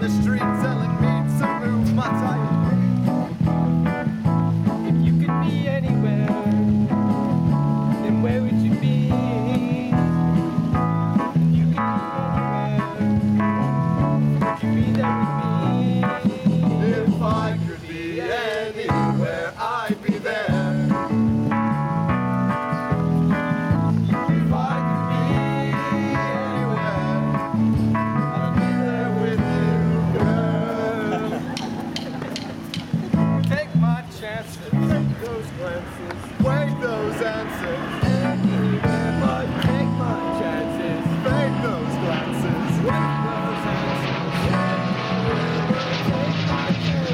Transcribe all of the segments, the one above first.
the street selling meat to move my tired feet. If you could be anywhere, then where would you be? If you could be anywhere, would you be there with me? If I could be anywhere, I'd be there. If I could be anywhere, I'd be there with you, girl. Take my chances, take those glances, Wait those answers, anywhere but take my chances, fake those glances. wait those answers, anywhere but take my chances,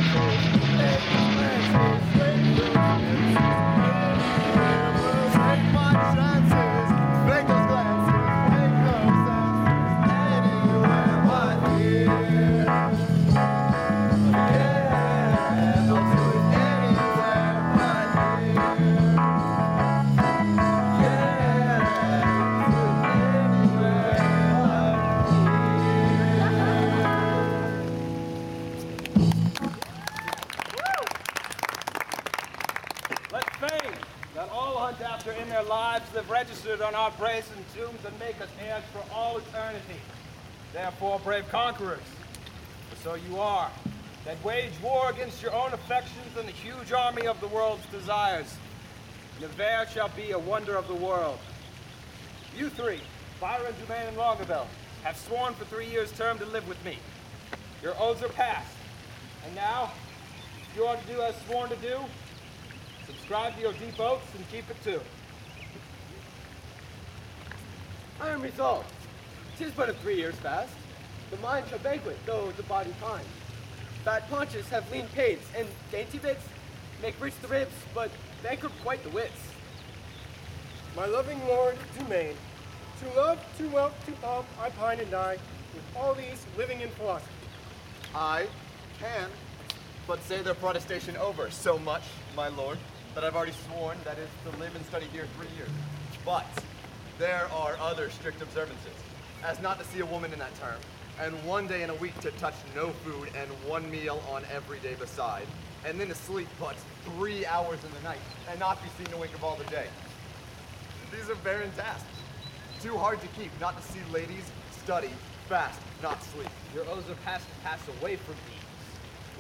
take my chances, wait those answers, anywhere but Take my chances, fake those glances, fake those answers, anywhere but here. Yeah, I'll do it anywhere but here. Yeah, I'll do it Let fame that all hunt after in their lives live registered on our brazen tombs and make us heirs for all eternity. Therefore, brave conquerors, for so you are, that wage war against your own affections and the huge army of the world's desires. Never shall be a wonder of the world. You three, Biron, Dumain, and Longaville, have sworn for 3 years' term to live with me. Your oaths are passed, and now you are to do as sworn to do. Subscribe to your deep oaths and keep it too. I am resolved. 'Tis but a 3 years fast. The mind shall banquet, though the body pine. Fat paunches have lean paids, and dainty bits make rich the ribs, but bankrupt quite the wits. My loving lord, Dumain, to love, to wealth, to pomp, I pine and die, with all these living in philosophy. I can but say their protestation over so much, my lord, that I've already sworn, that is, to live and study here 3 years. But there are other strict observances, as not to see a woman in that term, and 1 day in a week to touch no food, and 1 meal on every day beside, and then to sleep but 3 hours in the night, and not be seen a wink of all the day. These are barren tasks, too hard to keep, not to see ladies study, fast, not sleep. Your oaths are passed to pass away from these.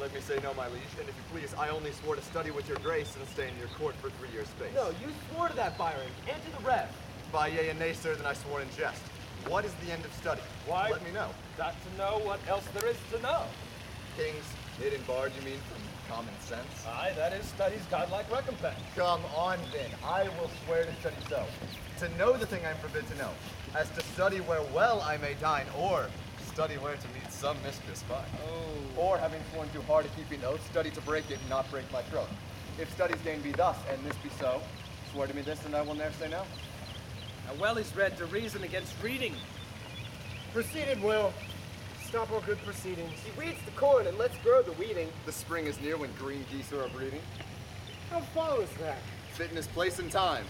Let me say no, my liege, and if you please, I only swore to study with your grace and stay in your court for 3 years' space. No, you swore to that, Biron, and to the rest. By yea and nay, sir, then I swore in jest. What is the end of study? Why? Let me know. Got to know what else there is to know. Kings, hidden barred, you mean, from common sense? Aye, that is study's godlike recompense. Come on, then. I will swear to study so. To know the thing I'm forbid to know, as to study where well I may dine, or study where to meet some mistress fine. Oh. Or, having sworn too hard to keeping oath, study to break it and not break my throat. If study's gain be thus, and this be so, swear to me this, and I will ne'er say no. Now well is read to reason against reading. Proceeded will. Stop all good proceedings. He weeds the corn and lets grow the weeding. The spring is near when green geese are breeding. How follows that? Fitness, place, and time.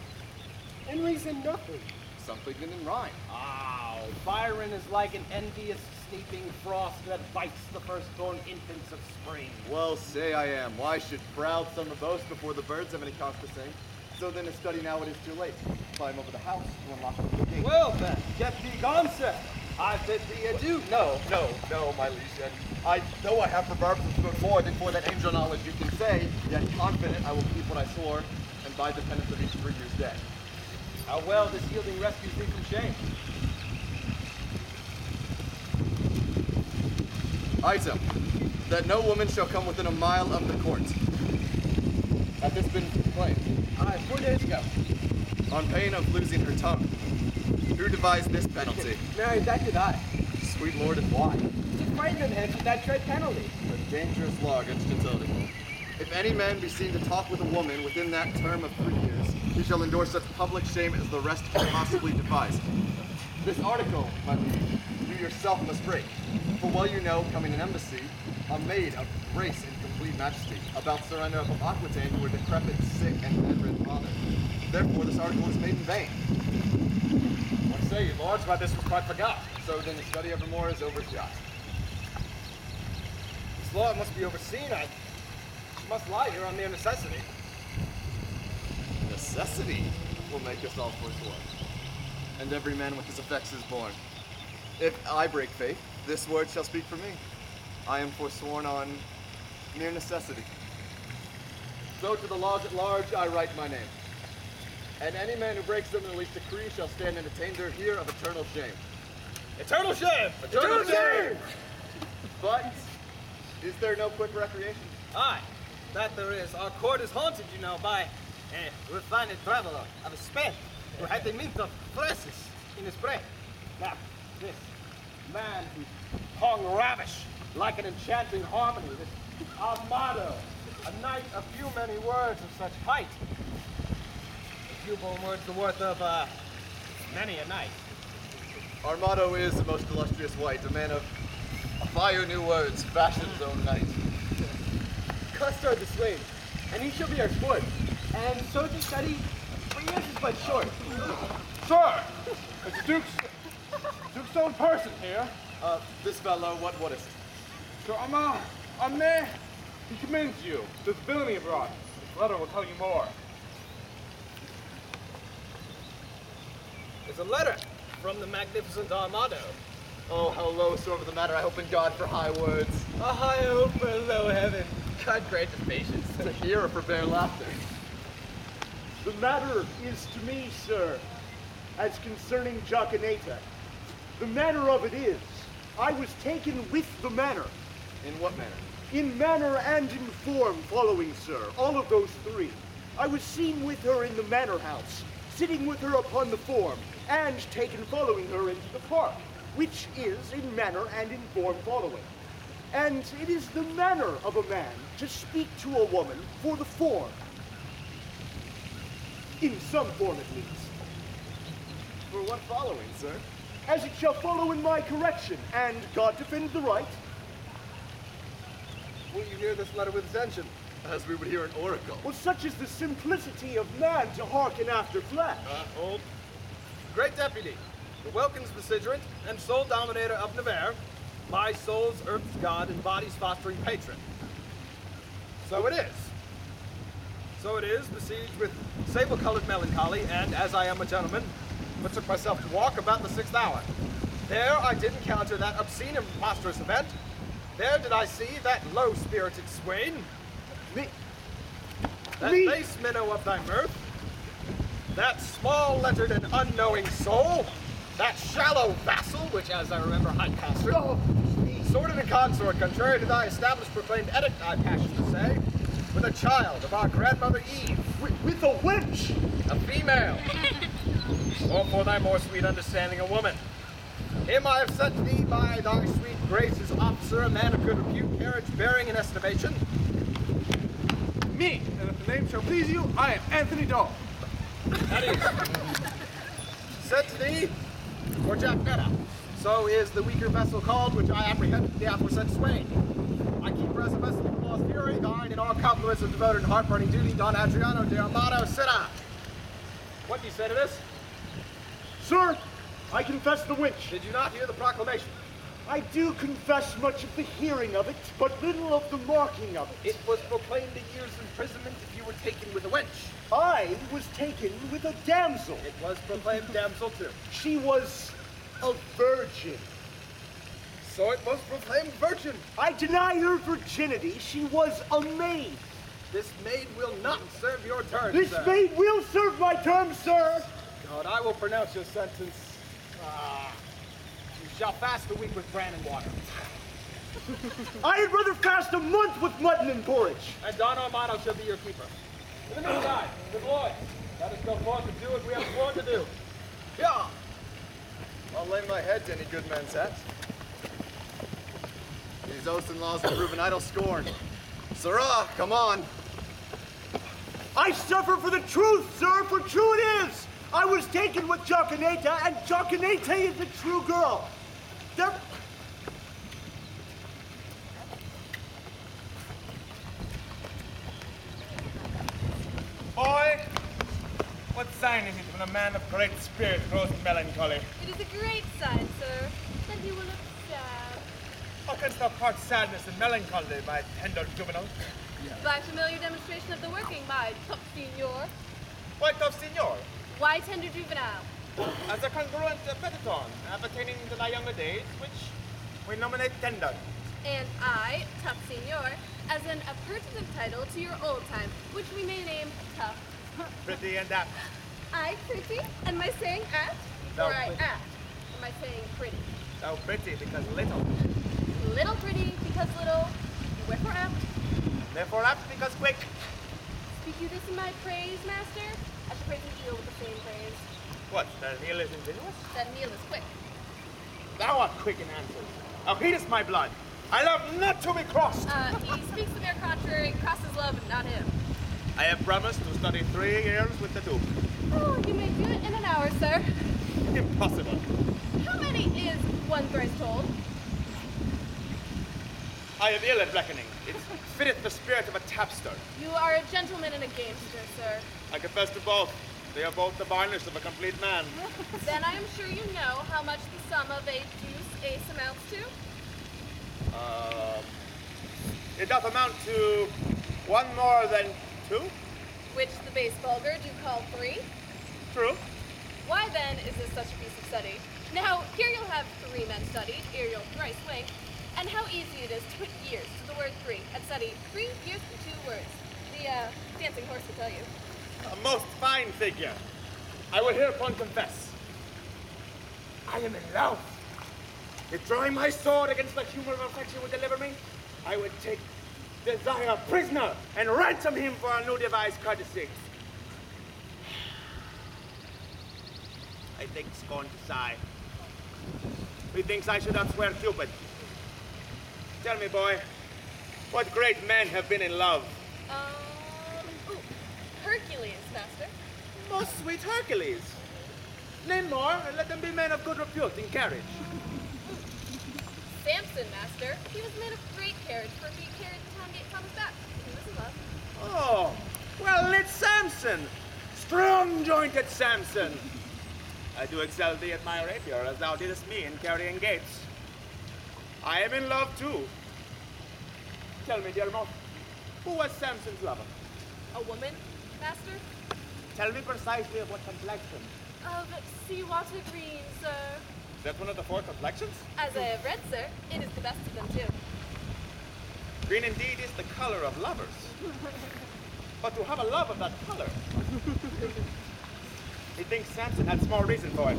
And reason nothing. Something in rhyme. Oh, Biron is like an envious sleeping frost that bites the firstborn infants of spring. Well, say I am. Why should proud summer boast before the birds have any cause to sing? So then to study now it is too late. Climb over the house to unlock the gate. Well then, get thee gone, sir. I bid thee adieu. No, my liege. And I know I have for Barbee before, then for that angel knowledge you can say, yet confident I will keep what I swore, and bide the penance of each 3 years' day. How well this yielding rescues thee from shame. Item, that no woman shall come within a mile of the court. Hath this been proclaimed? Aye, 4 days ago. On pain of losing her tongue. Who devised this penalty? Marry, that did I. Sweet lord, and why? To frighten them hence with that dread penalty. A dangerous law against gentility. If any man be seen to talk with a woman within that term of 3 years, he shall endure such public shame as the rest can possibly devise. This article, my liege, you yourself must break. For well you know, coming an embassy, a maid of grace and complete majesty, about Serena of Aquitaine, who were decrepit, sick, and bedridden father. Therefore this article is made in vain. What say you, lords? Why, this was quite forgot. So then the study evermore is overshot. This law must be overseen. I must lie here on mere necessity. Necessity will make us all forsworn, and every man with his effects is born. If I break faith, this word shall speak for me. I am forsworn on mere necessity. So to the laws at large I write my name. And any man who breaks them in the least decree shall stand in attainder here of eternal shame. Eternal shame! Eternal shame! But is there no quick recreation? Aye, that there is. Our court is haunted, you know, by a refined traveler of Spain who had the mint of fresses in his brain. Now, this man who's hung ravish like an enchanting harmony, this Armado, a knight of few many words of such height. A few bold words the worth of many a knight. Armado is the most illustrious wight, a man of fire new words, fashion's own knight. Custard the slave, and he shall be our sport. And so to study, 3 years is but short. Sir, it's the Duke's own person here. This fellow, what is it? Sir, he commends you to the villainy abroad. This letter will tell you more. There's a letter from the magnificent Armado. Oh, how low soever the matter, I hope in God for high words. A high hope for low heaven. God grant us patience. To hear or forbear laughter. The matter is to me, sir, as concerning Jacquenetta. The manner of it is, I was taken with the manner. In what manner? In manner and in form following, sir, all of those 3. I was seen with her in the manor house, sitting with her upon the form, and taken following her into the park, which is in manner and in form following. And it is the manner of a man to speak to a woman for the form. In some form, at least. For what following, sir? As it shall follow in my correction, and God defend the right. Will you hear this letter with attention, as we would hear an oracle? Well, such is the simplicity of man to hearken after flesh. Old great deputy, the Welkins Vicegerent and sole dominator of Nevers, my soul's earth's god and body's fostering patron. So it is. So it is, besieged with sable-colored melancholy, and as I am a gentleman, betook myself to walk about the 6th hour. There I did encounter that obscene and preposterous event. There did I see that low-spirited swain, that base minnow of thy mirth, that small-lettered and unknowing soul, that shallow vassal, which, as I remember, hight pastor, sorted and consort, contrary to thy established proclaimed edict, I passion to say, with a child of our grandmother Eve. With a wench! A female. Or for thy more sweet understanding, a woman. Him I have sent thee by thy sweet grace as officer, a man of good repute, carriage, bearing, and estimation. Me, and if the name shall please you, I am Anthony Dole. That is. Sent to thee for Jacquenetta. So is the weaker vessel called, which I apprehended the aforesaid swain. I keep her as a vessel of law's fury, thine in all compliments of devoted and heart-burning duty, Don Adriano de Armado, Sirrah. What do you say to this? Sir, I confess the wench. Did you not hear the proclamation? I do confess much of the hearing of it, but little of the marking of it. It was proclaimed a year's imprisonment if you were taken with a wench. I was taken with a damsel. It was proclaimed damsel too. She was a virgin. So it was proclaimed virgin. I deny her virginity. She was a maid. This maid will not serve your turn, This sir. maid will serve my term, sir. God, I will pronounce your sentence. You shall fast a week with bran and water. I had rather fast a month with mutton and porridge. And Don Armado shall be your keeper. In the meantime, good boys, let us go forth and do what we have sworn to do. Yeah! I'll lay my head to any good man's hat. These oaths and laws will prove an idle scorn. Sirrah, come on! I suffer for the truth, sir, for true it is. I was taken with Jacquenetta, and Jacquenetta is a true girl. There... Boy, what sign is it when a man of great spirit grows melancholy? It is a great sign, sir, that you will look sad. A canst thou part sadness and melancholy, my tender juvenile? By familiar demonstration of the working, my top senior. Why, tough signor? Why tender juvenile? As a congruent petaton appertaining to thy younger days, which we nominate tender. And I, tough senior, as an appurtenant title to your old time, which we may name tough. Pretty and apt. I pretty? Am I saying apt? No, Or I pretty. apt? Am I saying pretty? Thou pretty because little. Little pretty because little, wherefore apt. Therefore apt because quick. Speak you this in my praise, master? I should praise an eel with the same praise. What, that heel is invidious? That an eel is quick. Thou art quick in answers. Thou heatest my blood. I love not to be crossed. He speaks the mere contrary, crosses love, and not him. I have promised to study 3 years with the Duke. Oh, you may do it in an hour, sir. Impossible. How many is one thrice told? I am ill at reckoning. It fitteth the spirit of a tapster. You are a gentleman and a gamester, sir. I confess to both. They are both the varnish of a complete man. Then I am sure you know how much the sum of a deuce ace amounts to? It doth amount to 1 more than 2. Which the base vulgar do call 3. True. Why then is this such a piece of study? Now, here you'll have 3 men studied, ere you'll thrice wink, and how easy it is to put years to the word 3, and study 3 years and 2 words. The dancing horse will tell you. A most fine figure. I will hereupon confess. I am in love. If drawing my sword against the humor of affection would deliver me, I would take Desire prisoner and ransom him for a new devised courtesy. I think scorn to sigh. Methinks I should outswear Cupid. Tell me, boy, what great men have been in love? Ooh, Hercules, master. Most sweet Hercules. Name more, and let them be men of good repute in carriage. Samson, master. He was a man of great carriage, for he carried the town gate on his back. He was in love. Oh, well lit Samson. Strong-jointed Samson. I do excel thee at my rapier, as thou didst me in carrying gates. I am in love too. Tell me, dear Moth, who was Samson's lover? A woman, master? Tell me precisely of what complexion. Of sea-water green, sir. Is that one of the 4 complexions? As I have read, sir, it is the best of them, too. Green indeed is the color of lovers. But to have a love of that color, he thinks Samson had small reason for it.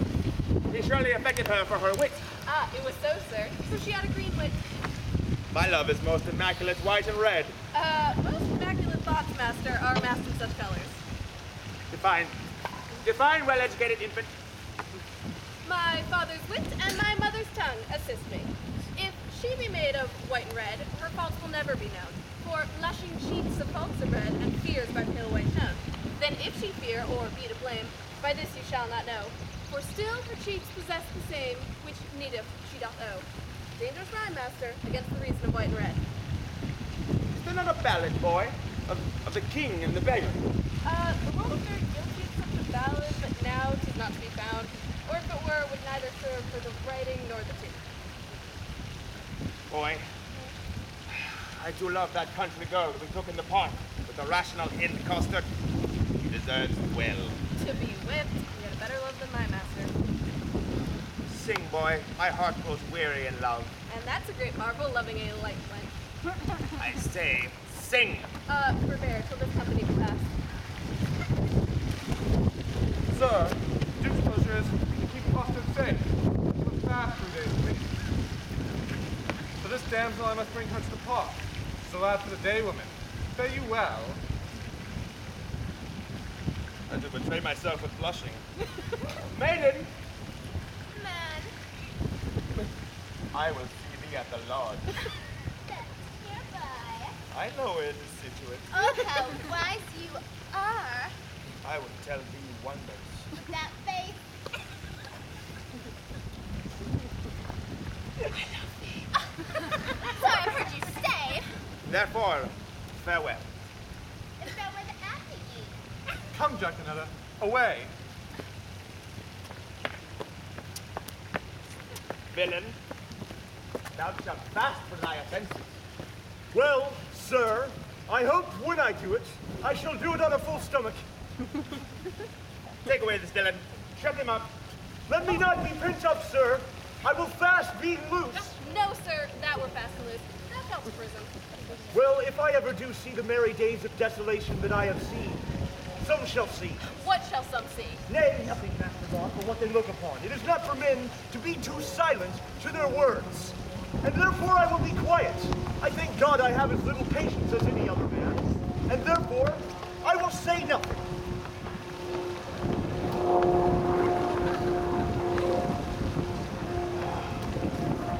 He surely affected her for her wit. Ah, it was so, sir. So she had a green wit. My love is most immaculate white and red. Most immaculate thoughts, master, are masked in such colors. Define. Define, well-educated infant. My father's wit and my mother's tongue assist me. If she be made of white and red, her faults will never be known. For blushing cheeks of faults are red, and fears by pale white tone. Then if she fear, or be to blame, by this you shall not know. For still her cheeks possess the same, which needeth she doth owe. Dangerous rhyme, master, against the reason of white and red. Is there not a ballad, boy, of the king and the beggar? The world is very guilty of such a ballad, but now 'tis not to be found. Or if it were, would neither serve for the writing nor the tune. Boy, I do love that country girl we took in the park with the rational hint custard. She deserves it well. To be whipped, you had a better love than my master. Sing, boy. My heart grows weary in love. And that's a great marvel, loving a light blend. I say, sing. Forbear till this company be past. Sir, Duke's pleasure is to keep custard safe. But fast 3 days a week. For this damsel I must bring her to the park. So as for the day woman, fare you well. I do betray myself with blushing. Maiden! Man, I will see thee at the lodge. that's nearby. I know where it is situated. Oh, how wise you are. I will tell thee wonders. With that face. So I've heard you say. Therefore, farewell. If that were the after ye. Come, Jacquenetta, away. Villain, thou shalt fast for thy offenses. Well, sir, I hope when I do it, I shall do it on a full stomach. Take away this villain. Shut him up. Let me not be pent up, sir. I will fast being loose. No, sir, that were fast and loose. That's not for prison. Well, if I ever do see the merry days of desolation that I have seen, some shall see. What shall some see? Nay, nothing, Master God, for what they look upon. It is not for men to be too silent to their words. And therefore I will be quiet. I thank God I have as little patience as any other man. And therefore, I will say nothing.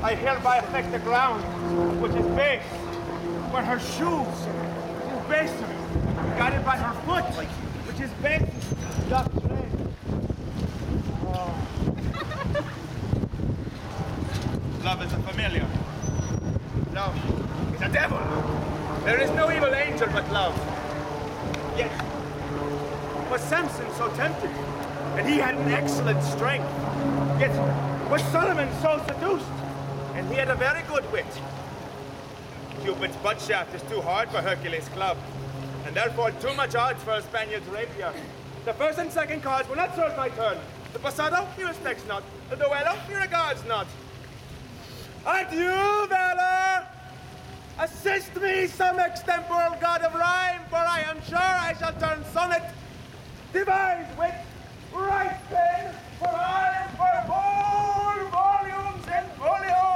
I hereby affect the ground, which is base, where her shoes is baser, guided by her foot, which is base, doth tread. Love is a familiar. Love is a devil. There is no evil angel but love. Yet, was Samson so tempted? And he had an excellent strength. Yet, was Solomon so seduced? And he had a very good wit. Cupid's butt shaft is too hard for Hercules' club, and therefore too much odds for a Spaniard's rapier. The first and second cards will not serve my turn. The passado he respects not. The duello he regards not. Adieu, valor! Assist me, some extemporal god of rhyme, for I am sure I shall turn sonnet, devise wit, write pen, for I am for whole volumes in folio!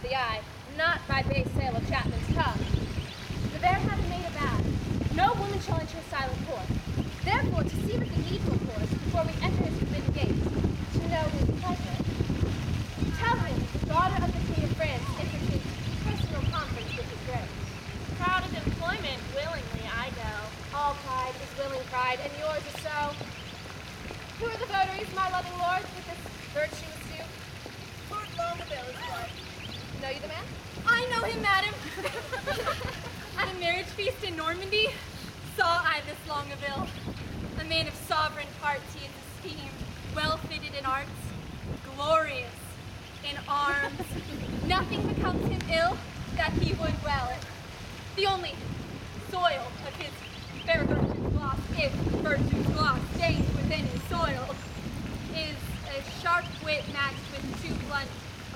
the eye, not by base sale of chapman's tongue. The bear having made a vow, no woman shall enter his silent court. Therefore, to see what the needful course before we enter his forbidden gates, to know his pleasure. Tell him, the daughter of the King of France enters his personal conference with his grace. Proud of employment, willingly I go. All pride is willing pride, and yours is so. Who are the votaries, my loving lords, with this virtuous suit? Lord Longaville is one. Know you the man? I know him, madam. At a marriage feast in Normandy, saw I this Longaville. A man of sovereign parts he is esteemed, well fitted in arts, glorious in arms. Nothing becomes him ill that he would well. The only soil of his fair virtue's gloss, if virtue's gloss stains within his soil, is a sharp wit matched with too blunt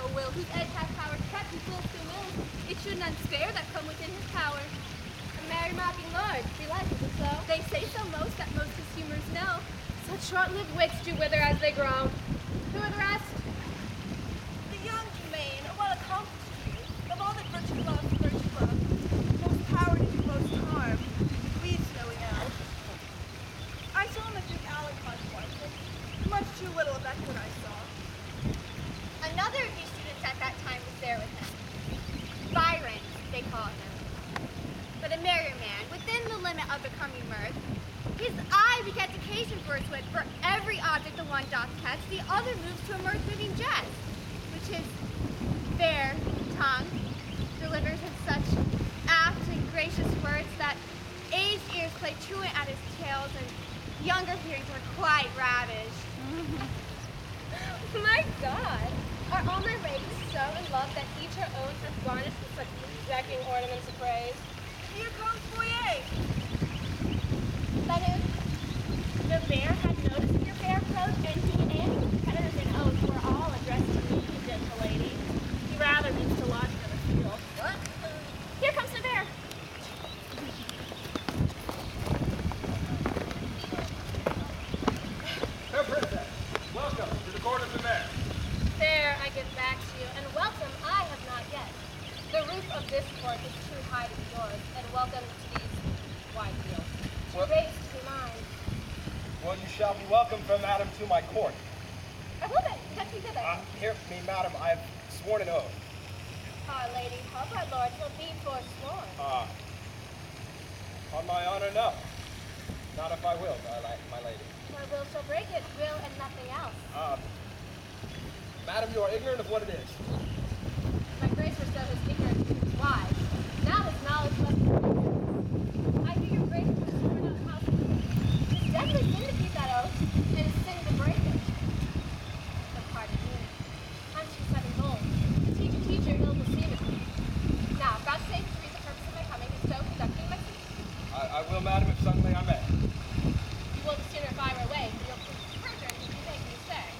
a will, whose edge hath power to cut and full to will. It should none spare that come within his power. A merry mocking lord, belike is it so? They say so most that most his humors know. Such short-lived wits do wither as they grow. Who are the rest? The young Dumain, a well accomplished youth, of all that virtue loves, most power to do most harm, weeds knowing out. I saw him at Duke Alencon's once, and much too little of that good I saw. Another of his students at that time was there with him. Biron, they call him. But a merrier man, within the limit of becoming mirth. His eye begets occasion for its wit, for every object the one doth catch, the other moves to a mirth-moving jest, which his fair tongue delivers in such apt and gracious words that aged ears play truant at his tales, and younger hearings were quite ravished. My God! Are all my ladies so in love that each her own hath garnished with such decking ornaments of praise? Here comes Boyet. That is, The bear had noticed your fair approach, and he and his competitors in oath were all addressed to me, gentle lady. He rather means to lodge in the field. What? Here comes the bear. Fair princess, welcome to the court of the mayor. there I give back to you, and welcome I have not yet. The roof of this court is too high to be yours, and welcome to these wide fields. Too Well- raised to be mine. Well, you shall be welcome from madam to my court. I will then, get you thither. Hear me, madam, I have sworn an oath. Our lady, help our lord, will be forsworn. On my honor, no. Not if I will, my lady. My will shall break it, will and nothing else. Madam, you are ignorant of what it is. My grace bestows his ignorance to his wise. Now his knowledge must be greater. I do your grace for sworn on house. It is deadly sin to keep that oath, and it is sin to break it. But pardon me. I'm too seven bold. Teacher, ill beseemeth me. Now, vouchsafe to read the purpose of my coming, and so conducting my speech. I will, madam, if suddenly I may. You will the sooner if I were away, for your perjury if you make me stay.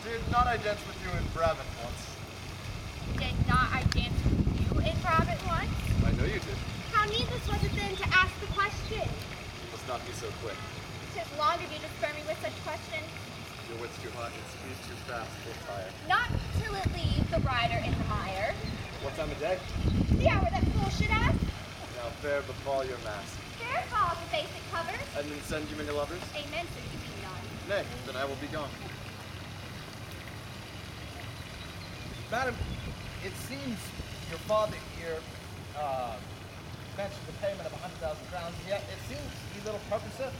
Did not I dance with you in Brabant once? Did not I dance with you in Brabant once? I know you did. How needless was it then to ask the question? Let's not be so quick. 'Tis long of you to spur me with such questions. Your wit's too hot and it speeds too fast. We'll tire. Not till it leaves the rider in the mire. What time of day? The hour that fool should ask. Now fair befall your mask. Fair falls the basic covers. And then send you many lovers? Amen, so you be none. Nay, then I will be gone. Madam, it seems your father here mentioned the payment of 100,000 crowns, yet it seems he little purposeth,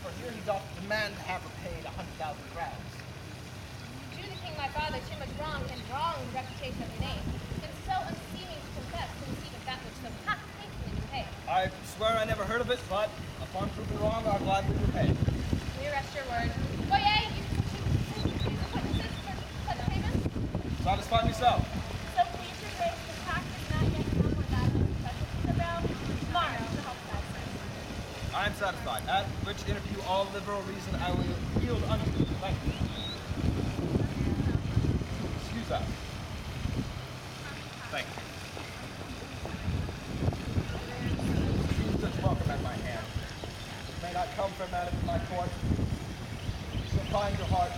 for here he doth demand to have repaid 100,000 crowns. Do the king my father too much wrong, and wrong the reputation of the name, and so unseeming to confess to receive of that which so hot thankfully repay. I swear I never heard of it, but upon proven wrong, I'll gladly repay. We rest your word. Boyet, you witnesses for such payment? Satisfy yourself. So please your grace, the tax is not yet come with that of special to the realm. Tomorrow, the help that says. I am satisfied, at which interview all liberal reason I will yield unto you. Thank you. Excuse us. Thank you. Choose such welcome at my hand. It may not come from madam in my court. You shall find your heart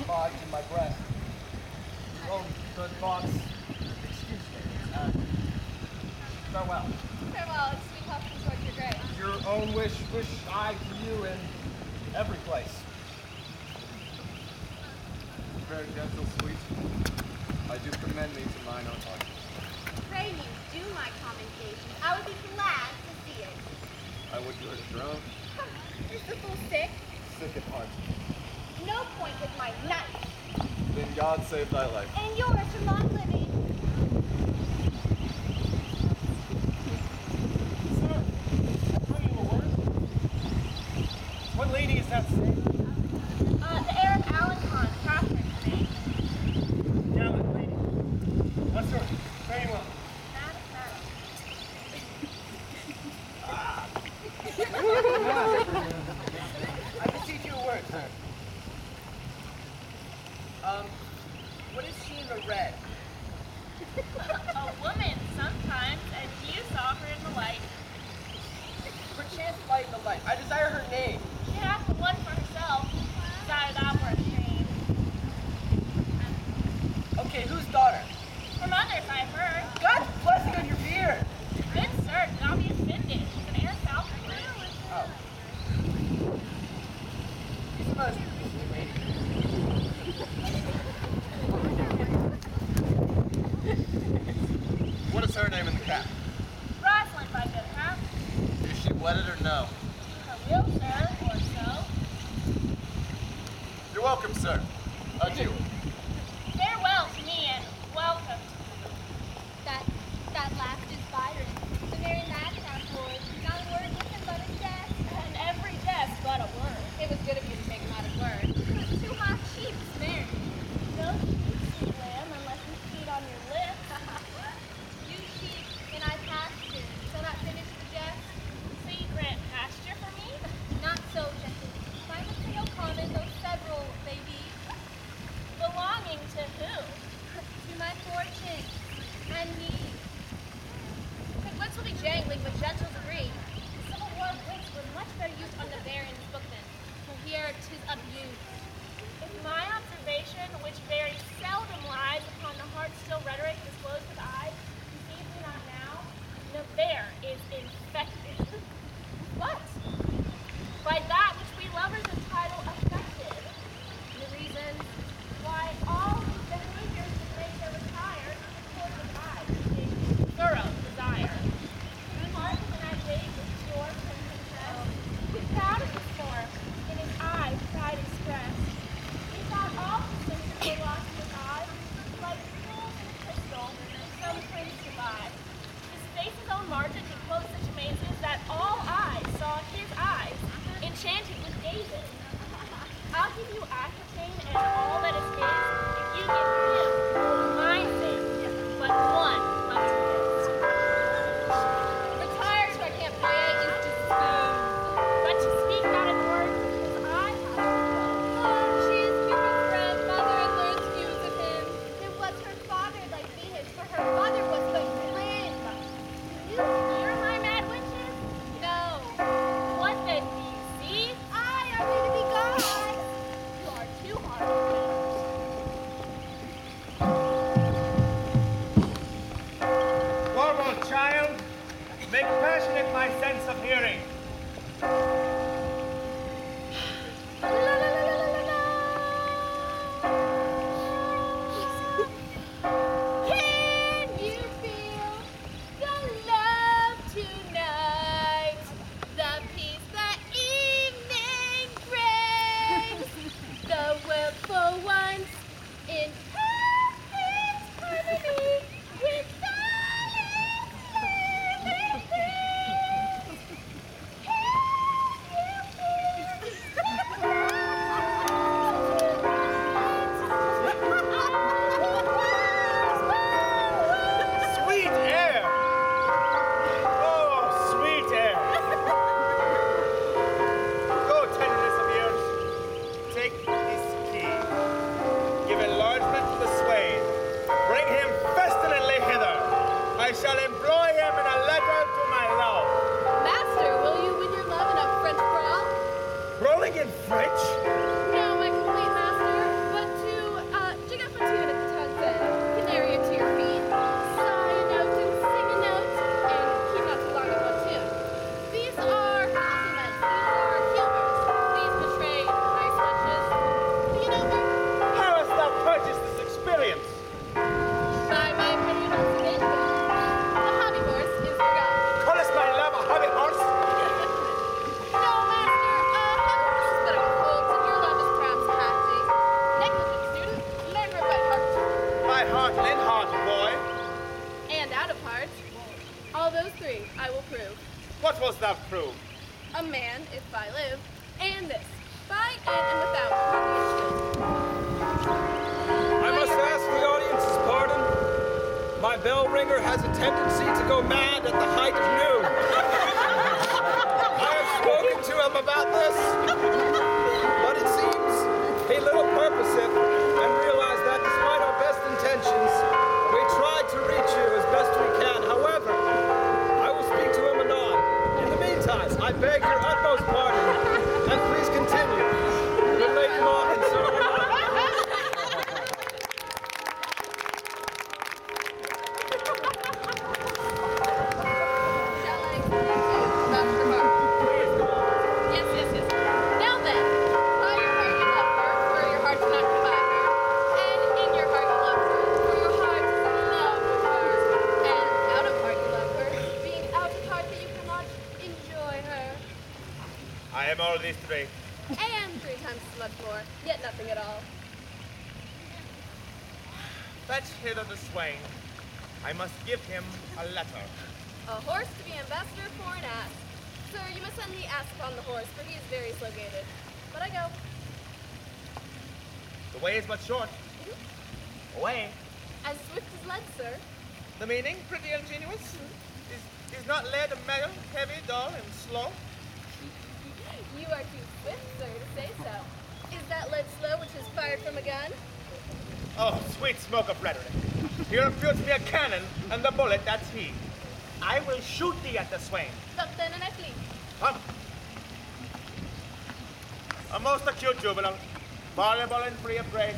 lodged in my breast. Oh, good thoughts. Excuse me. Farewell. Farewell, and sweet husband towards your grave. Your own wish I to you in every place. Very gentle, sweet. I do commend thee to mine own heart. Pray you do my commendation. I would be glad to see it. I would you at your own. Is the fool sick? Sick at heart. No point with my knife. Then God save thy life. And yours for long living. Sir, I bring you a word. What lady is that saying? The heir of Auten, Katherine's name. Gallant lady. What's her? Very well. I beseech you a word, sir. What is she in the red? A woman sometimes, and you saw her in the light. Perchance light in the light. I desire her name. She hath the one for herself. Desire that were a shame. Okay, whose daughter? Her mother's, I've heard. God's blessing on your beard! Good sir, do not be offended. She's an heir south of her. Oh. She's a most interesting lady. What is her name in the cap? Rosaline, by good half. Is she wedded or no? Her will, sir, or so. You're welcome, sir. Adieu. Farewell to me, and welcome. That last is Biron. The very last lord. Not a word with him but a jest. And every jest but a word. It was good of you to take him out of word. Two hot sheep, married. No sheep, sweet lamb, unless you feed on your lips. You sheep, and I pasture. Shall not finish the jest? So you grant pasture for me? Not so, gentle. My material common, though several they be. Belonging to who? To my fortune and need. Good wits will be jangling, but gentles agree. The Civil War wits were much better used on the Baron's bookman. For here 'tis abused. If my observation, which very seldom lies upon the heart-still rhetoric disclosed with eyes, deceives me not now, the bear is infected. What? By that which we lovers entitle affected. The reasons Why, all these behaviors that make their retire toward the eyes is thorough desire. Mark when I gaze with pure confess, he proud of his form, in his eyes pride expressed. He thought all his senses were lost in his eyes, like jewels in crystal, some prince to buy. His face's own margin he quotes such amazes that all eyes saw his eyes, enchanted with gazing. I'll give you Aquitaine and all that is his, if you give him my sake, but one unto his. retire to our camp Boyet is to spoon. But to speak not in words, his eyes Oh, she is Cupid's friend, mother, and learns views of him. It was her father like Venus, for her mother was but grim. you hear my mad witches? No. What then do you see? I are we to be gods? You are too hard to Warble, child, make passionate my sense of hearing. Can you feel the love tonight? The peace the evening brings. The world for once in perfect harmony with silence living things. Sweet air! Oh, sweet air! Go, tenderness of years. Take this key. Give enlargement to the swain. Bring him pestilently hither. I shall employ him in a letter to my love. Master, will you win your love in a French brawl? Rolling in French? No, my complete master, but to Jacquenetta at the tongue said. wouldst thou prove? A man, if I live, and this, by, in, and without comprehension. I must ask the audience's pardon. My bell ringer has a tendency to go mad at the height of noon. I have spoken to him about this, but it seems he little purposeth and realized that despite our best intentions, we tried to reach you as best we can. However, I will speak to him anon. In the meantime, I beg your utmost pardon, and please continue. Good lady Moth and so am I. Shall I explain to you about your heart? Yes, yes, yes. Now then, by your heart you love her, for your heart cannot combine her. And in your heart you love her, for your heart is in love with her. And out of heart you love her, being out of heart that you cannot enjoy her. I am all these three. And 3 times as much more, yet nothing at all. Fetch hither the swain. I must give him a letter. A horse to be ambassador for an ass. Sir, you must send the ass upon the horse, for he is very slow-gated. But I go. The way is but short. Away. As swift as lead, sir. The meaning, pretty ingenuous. Is not lead a metal, heavy, dull, and slow? You are too swift, sir, to say so. Is that lead slow which is fired from a gun? Oh, sweet smoke of rhetoric. Here appears me a cannon, and the bullet, that's he. I will shoot thee at the swain. Stop then and I flee. Come. A most acute juvenile, voluble and free of grace.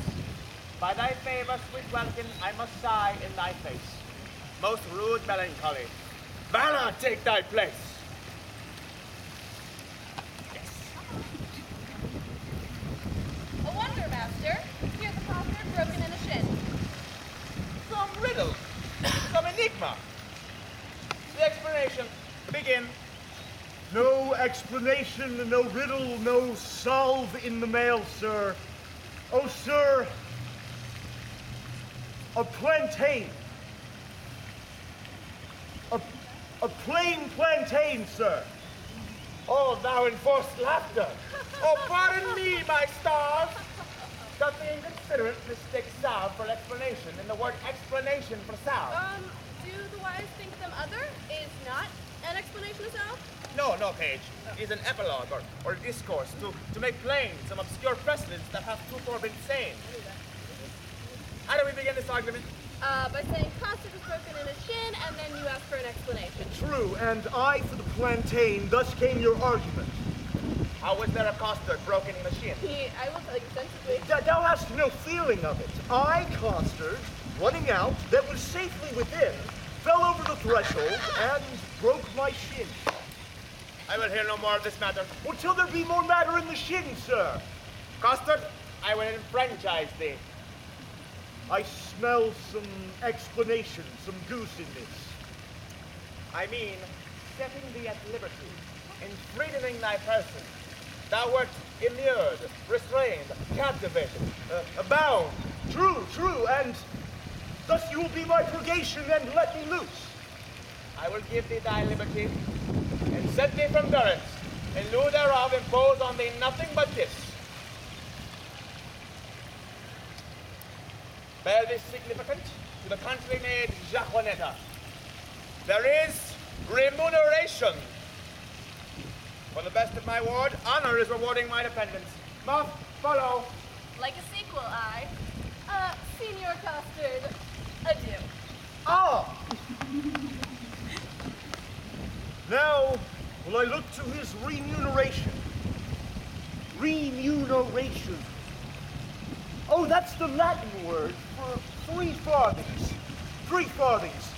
By thy favor, sweet welkin, I must sigh in thy face. Most rude melancholy. Valor, take thy place. A wonder, master. Here the potsherd broken in a shin. Some riddle, some enigma. The explanation. Begin. No explanation, no riddle, no solve in the mail, sir. Oh, sir, a plantain. A plain plantain, sir. Oh, thou enforced laughter. Oh, pardon me, my stars. Doth the inconsiderate mistake salve for explanation, and the word explanation for salve? Do the wise think them other? Is not an explanation of self? No, page. It is an epilogue or discourse to make plain some obscure precedents that have too been seen. How do we begin this argument? By saying concert was broken in a shin, and then you ask for an explanation. True, and I for the plantain, thus came your argument. How was there a costard broken in the shin? I will tell you sensibly. Thou hast no feeling of it. I, costard, running out, that was safely within, fell over the threshold and broke my shin. I will hear no more of this matter. Until there be more matter in the shin, sir. Costard, I will enfranchise thee. I smell some explanation, some goose in this. I mean, setting thee at liberty, in freedoming thy person. Thou wert immured, restrained, captivated, bound. True, and thus you will be my purgation and let me loose. I will give thee thy liberty, and set thee from durance, in lieu thereof impose on thee nothing but this. Bear this significant to the country maid Jacquenetta. There is remuneration. For the best of my ward, honor is rewarding my dependents. Moth, follow. Like a sequel, I. Senior Costard, adieu. Ah! Now will I look to his remuneration. Remuneration. Oh, that's the Latin word for 3 farthings. 3 farthings.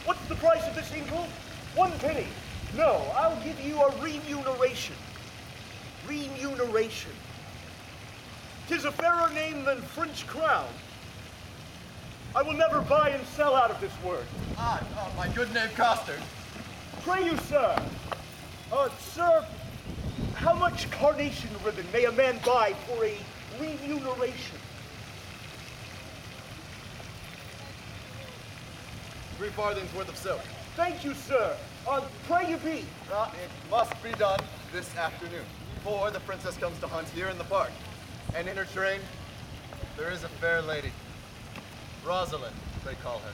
What's the price of this inkle? 1 penny. No, I'll give you a remuneration. Remuneration. 'Tis a fairer name than French crown. I will never buy and sell out of this word. My good name, Costard. Pray you, sir. Sir, how much carnation ribbon may a man buy for a remuneration? 3 farthings worth of silk. Thank you, sir. Pray you be. It must be done this afternoon, for the princess comes to hunt here in the park. And in her train, there is a fair lady. Rosaline, they call her.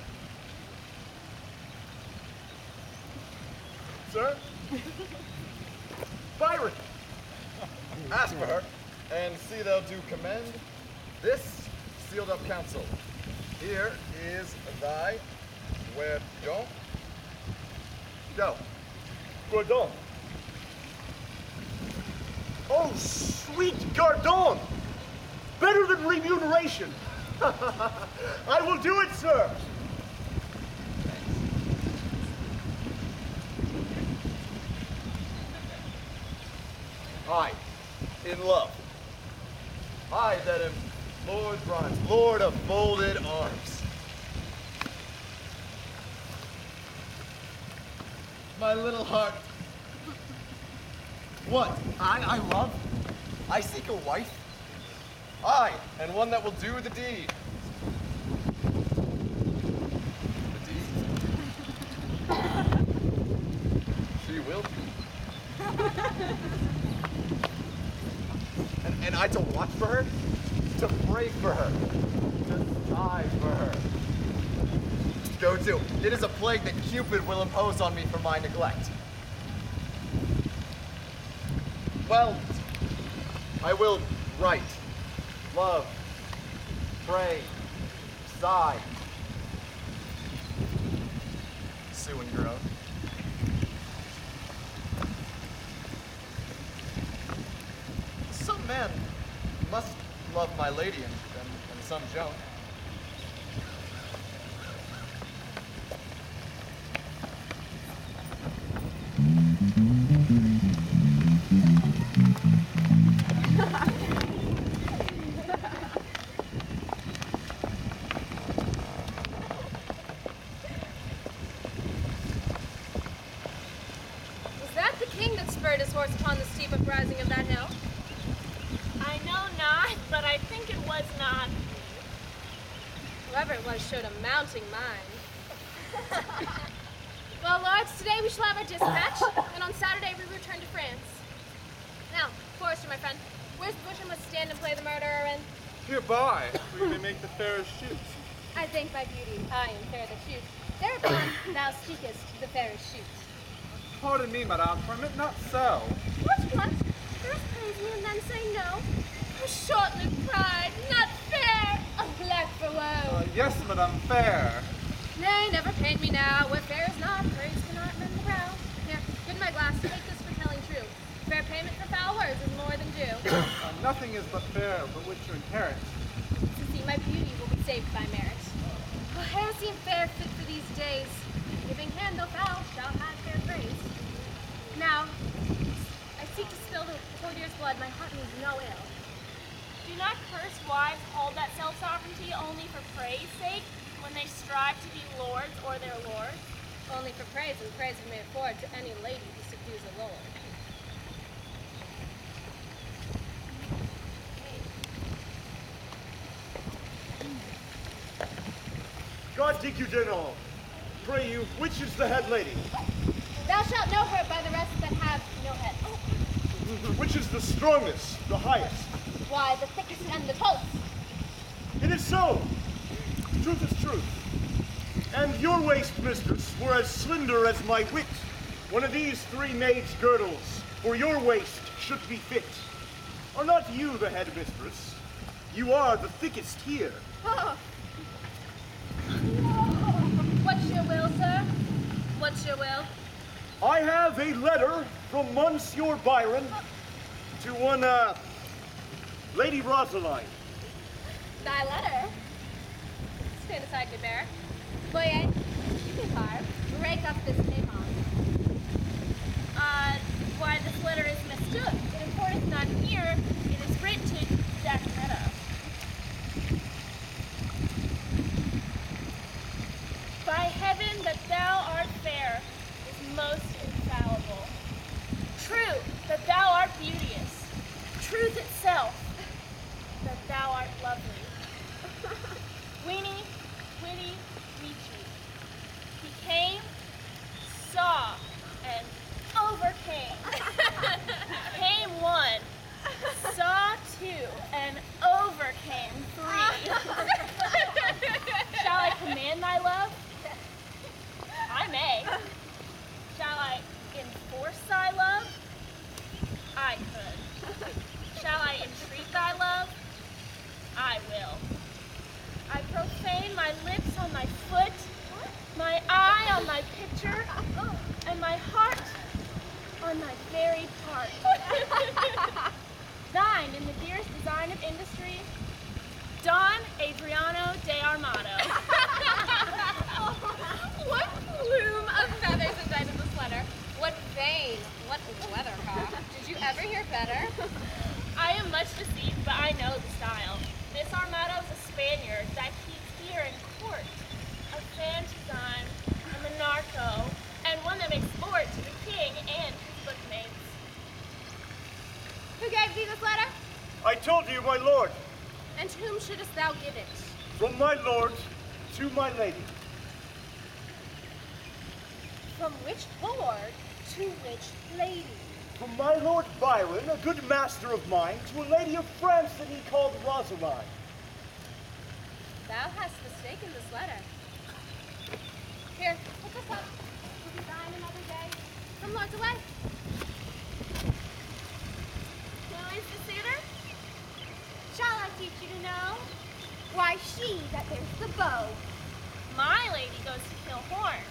Sir? Biron! Ask for her, and see thou do commend this sealed up counsel. Here is thy guerdon. Go. Guerdon. Oh, sweet guerdon! Better than remuneration. I will do it, sir. I, in love. I that am Lord Bronze, Lord of folded arms. My little heart. What? I love? I seek a wife? I, and one that will do the deed. The deed? She will. And I to watch for her, to pray for her, to sigh for her. Go to. It is a plague that Cupid will impose on me for my neglect. Well, I will write, love, pray, sigh, sue and groan. Some man must love my lady and some Joan. Was that the king that spurred his horse upon the steep uprising of that hill? I know not, but I think it was not. Whoever it was showed a mounting mind. Well, lords, today we shall have our dispatch, and on Saturday we return to France. Now, Forrester, my friend, where's the bush I must stand and play the murderer in? Hereby, we may make the fairest shoot. I thank thy beauty, I am fair that shoot. Thereupon thou speakest the fairest shoot. Pardon me, madame, for I meant not so. What? First praise me and then say no? A short-lived pride, not fair, a lack for woe. Yes, madame, fair. Nay, never pain me now, where fair is not, praise cannot mend the brow. Here, good my glass, take this for telling true. Fair payment for foul words is more than due. Nothing is but fair, but which you inherit. To see my beauty will be saved by merit. Oh, hair seem fair fit for these days. Giving hand though foul shall have fair praise. Now, I seek to spill the poor dear's blood, my heart means no ill. Do not cursed wives hold that self-sovereignty only for praise sake, when they strive to be lords or their lord? Only for praise, and praise we may afford to any lady who subdues a lord. God dig you, General. Pray you, which is the head lady? Thou shalt know her by the rest that have no head. Which is the strongest, the highest? Why, the thickest and the tallest. It is so. Truth is truth. And your waist, mistress, were as slender as my wit. One of these three maids' girdles for your waist should be fit. Are not you the head mistress? You are the thickest here. Oh. What's your will, sir? What's your will? I have a letter from Monsieur Biron to one, Lady Rosaline. Thy letter? Stand aside, good bear. Boyet, you can carve. Break up this napalm. Why this letter is mistook. It importeth not here. It is written to Jacquenetta. By heaven that thou art fair is most infallible. True that thou art beauteous. Truth itself that thou art lovely. Weenie, witty, weechy. He came, Longaville. I profane my lips on my foot, my eye on my picture, and my heart on my very part. Thine in the dearest design of industry, Don Adriano de Armado. What plume of feathers indicted this letter? What vein? What weathercock? Did you ever hear better? I am much deceived, but I know the style. This Armado's a Spaniard that keeps here in court, a fantisan, a monarcho, and one that makes sport to the king and his bookmates. Who gave thee this letter? I told you, my lord. And to whom shouldest thou give it? From my lord to my lady. From which lord to which lady? From my lord Biron, a good master of mine, to a lady of France that he called Rosaline. Thou hast mistaken this letter. Here, pick this up. Will be thine another day. From Lord's away. Who is the suitor? Shall I teach you to know? Why, she that bears the bow. My lady goes to kill horns,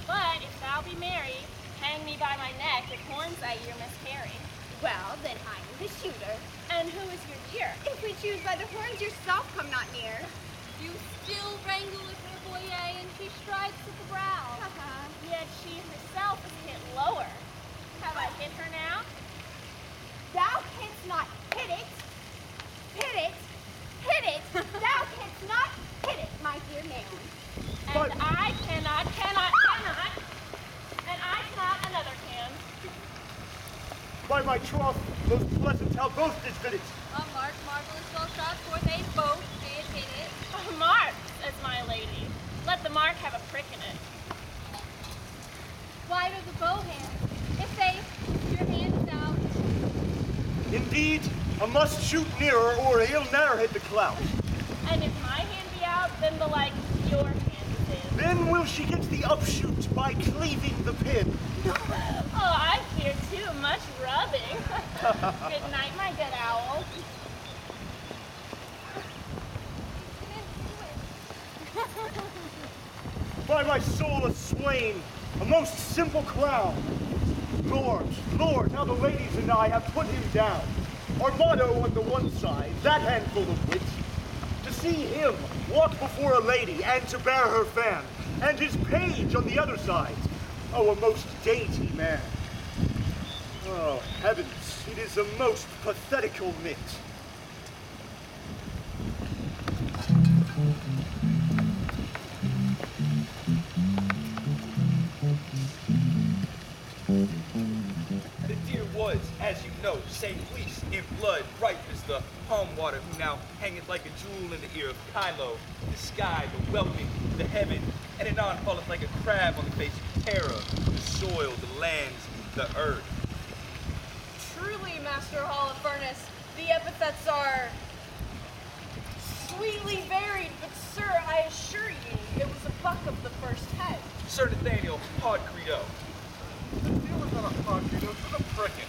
but if thou be merry, hang me by my neck if horns I year miscarry. Well, then I am the shooter. And who is your dear? If we choose by the horns, yourself come not near. You still wrangle with her, Boyet, and she strikes at the brow. Yet she herself is hit lower. Have I hit her now? Thou canst not hit it. Hit it. Hit it. Thou canst not hit it, my dear man. And I cannot. And I cannot, another can. By my troth, those pleasant how both did fit it. A mark marvelous well shot, for they both did hit it. A mark, says my lady. Let the mark have a prick in it. Wide are the bow hands. If they, your hand is out. Indeed, I must shoot nearer, or he'll ne'er hit the clout. And if my hand be out, then the like your hand is in. Then will she get the upshoot by cleaving the pin. Oh, I fear too much rubbing. Good night, my good owl. By my soul a swain, a most simple clown. Lord, now the ladies and I have put him down. Armado on the one side, that handful of wit. To see him walk before a lady and to bear her fan, and his page on the other side. Oh, a most dainty man. Oh, heavens, it is a most pathetical myth. The deer was, as you know, St. Fleece in blood, ripe as the palm water, who now hangeth like a jewel in the ear of Kylo, the sky, the welkin, the heaven, and anon falleth like a crab on the face of Terra, the soil, the lands, the earth. Truly, Master Holofernes, the epithets are sweetly varied, but sir, I assure you, it was a buck of the first head. Sir Nathaniel, Pod Credo. The deal was not a pod, you know, to the prickets.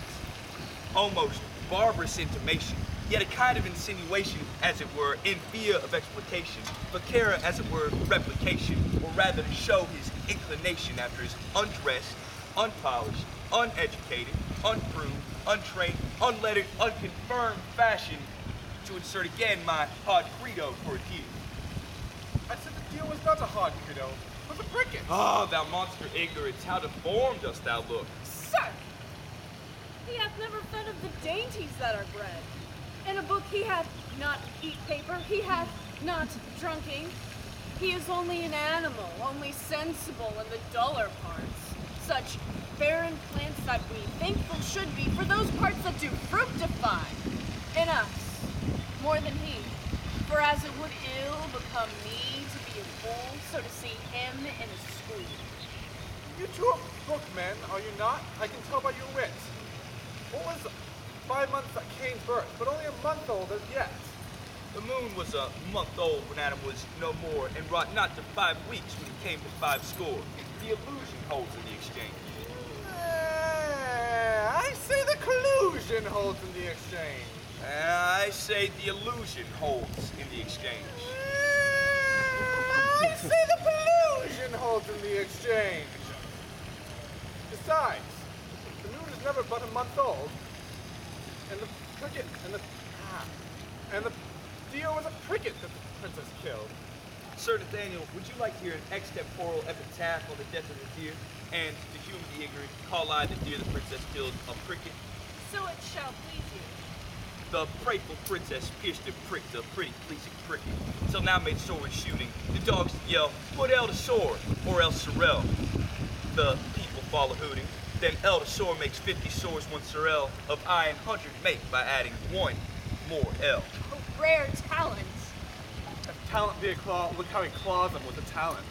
Almost barbarous intimation, yet a kind of insinuation, as it were, in fear of exploitation, but care, as it were, replication, or rather to show his inclination after his undressed, unpolished, uneducated, unproved, untrained, unlettered, unconfirmed fashion, to insert again my hard credo for a deal. I said the deal was not a hard credo, but the prickets. Ah, thou monster ignorance, how deformed dost thou look. Sir, he hath never fed of the dainties that are bred. In a book he hath not eat paper, he hath not drunking. He is only an animal, only sensible in the duller parts. Such barren plants that we thankful should be for those parts that do fructify. In us, more than he. For as it would ill become me to be a fool, so to see him in a school. You two are bookmen, are you not? I can tell by your wits. What was 5 months at Cain's birth, but only a month old as yet? The moon was a month old when Adam was no more, and wrought not to 5 weeks when he came to 5 score. The illusion holds in the exchange. I say the collusion holds in the exchange. I say the illusion holds in the exchange. I say the illusion holds in the exchange. Besides, the moon is never but a month old, and the cricket and the deer was a cricket that the princess killed. Sir Nathaniel, would you like to hear an extemporal epitaph on the death of the deer? And to humor the ignorant, call I the deer the princess killed a cricket? So it shall please you. The prateful princess pierced and pricked a pretty pleasing cricket, till now made sore in shooting. The dogs did yell, put L to sword, or else sorrel. The people fall a hooting. Then L to sword makes 50 swords, 1 sorrel, of I and 100 make by adding 1 more L. Oh, rare talent. If talent be a claw, look how he claws them with a talent.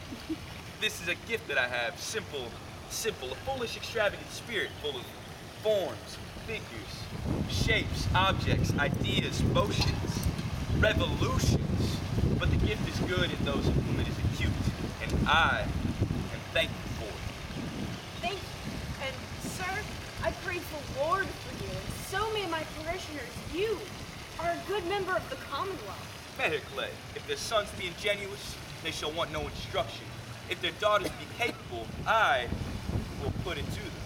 This is a gift that I have, simple, a foolish, extravagant spirit full of forms, figures, shapes, objects, ideas, motions, revolutions. But the gift is good in those of whom it is acute, and I am thankful for it. Thank you. And, sir, I prayed for Lord for you, and so may my parishioners. You are a good member of the Commonwealth. Mercade, if their sons be ingenuous, they shall want no instruction. If their daughters be capable, I will put it to them.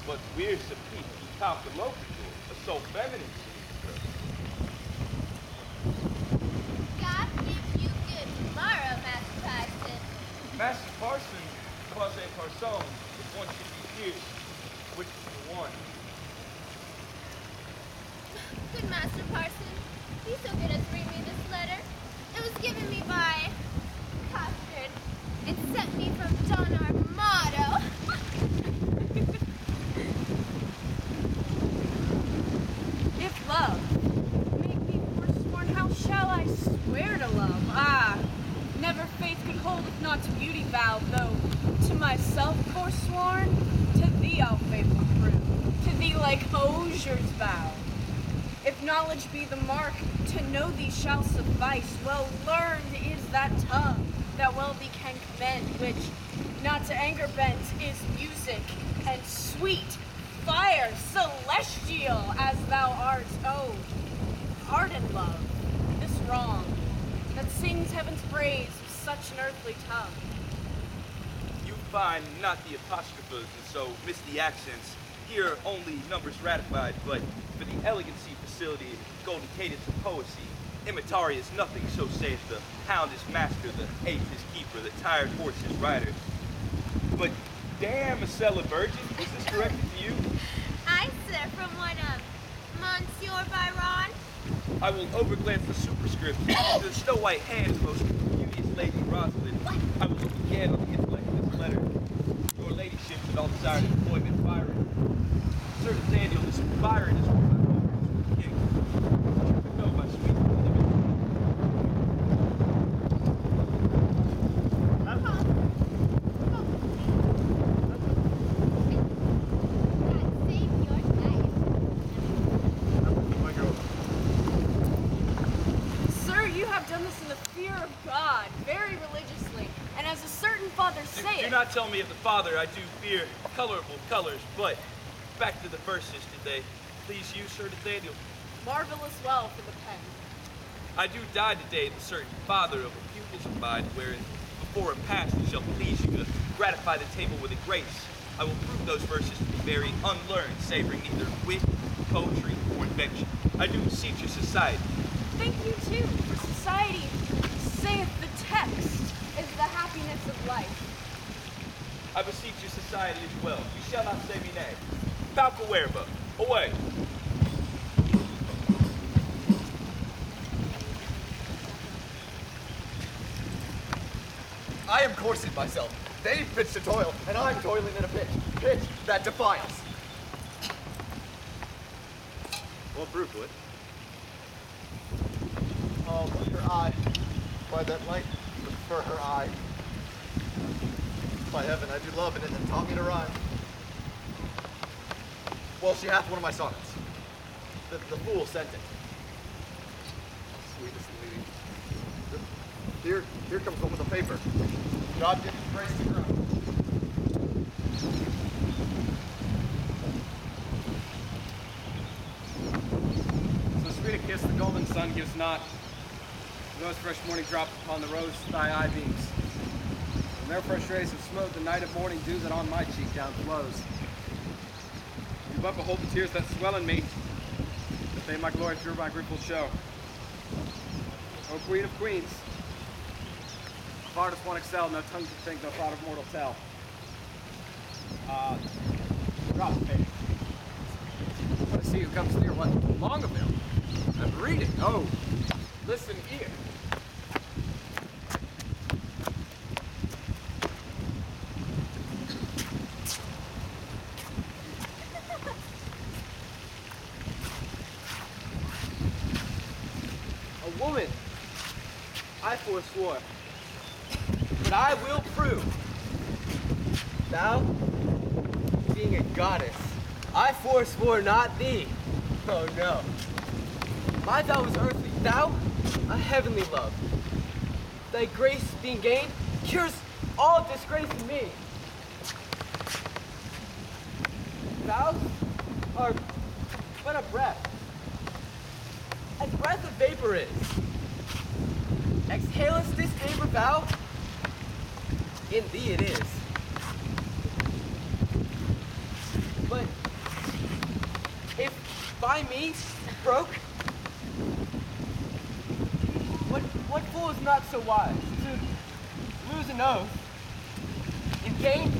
But we're some people who top the local are so feminine. God give you good tomorrow, Master Tyson. Master Parson, quasi parson, if one should be pierced, which is the one? Good Master Parson, be so good as to read me this letter. It was given me by Katherine and sent me from Don Armado. If love make me forsworn, how shall I swear to love? Ah, never faith could hold if not to beauty vow, though to myself forsworn, to thee I'll faithful prove, to thee like osiers vow. If knowledge be the mark, to know thee shall suffice. Well learned is that tongue that well thee can commend, which, not to anger bent, is music and sweet, fire, celestial as thou art. Oh, pardon, love, this wrong, that sings heaven's praise with such an earthly tongue. You find not the apostrophes and so miss the accents. Here only numbers ratified, but for the elegancy, facility, golden cadence of poesy, imitari is nothing, so saith the hound is master, the ape is keeper, the tired horse is rider. But damn, a cell of virgin, is this directed to you? I, sir, from one of Monsieur Biron. I will overglance the superscript to the snow-white hand of most beauteous lady Rosaline. I will look again on the intellect of this letter. Your ladyship, with all desired employment, Biron. Sir Nathaniel, this Biron is one of my holders, the king. But no, my sweet Olivia. Sir, you have done this in the fear of God, very religiously, and as a certain father saith. Do not tell me of the father. I do fear colorable colors, but back to the verses. Did they please you, Sir Nathaniel? Marvelous well for the pen. I do die today, the certain father of a pupils of mine, wherein before a past it shall please you to gratify the table with a grace. I will prove those verses to be very unlearned, savoring neither wit, poetry, or invention. I do beseech your society. Thank you too, for society, saith the text, is the happiness of life. I beseech your society as well. You shall not say me nay. Falco Werba, away. I am coursing myself. They pitch to toil, and I'm toiling in a pitch. Pitch that defiles. What proof, Wood? Oh, her eye. By that light, for her eye. By heaven, I do love, and it taught me to rhyme. Well, she hath one of my sonnets. The fool sent it. Sweetest lady. Here comes one with a paper. God give you grace to grow. not. Those fresh morning drops upon the rose thy eye beams. And their fresh rays have smote the night of morning dew that on my cheek down flows. Do but behold the tears that swell in me, that they my glory through my grief will show. O Queen of Queens, if artist one excel, no tongue can think, no thought of mortal tell. Drop the page. Want to see who comes near what? Longaville. I'm reading. Oh, listen here. A woman, I forswore, but I will prove. Thou, being a goddess, I forswore not thee. Oh no. My thou is earthly, thou a heavenly love. Thy grace being gained cures all disgrace in me. Thou art but a breath, as breath of vapor is. Exhalest this vapor, thou? In thee it is. But if by me broke, what fool is not so wise to lose an oath and gain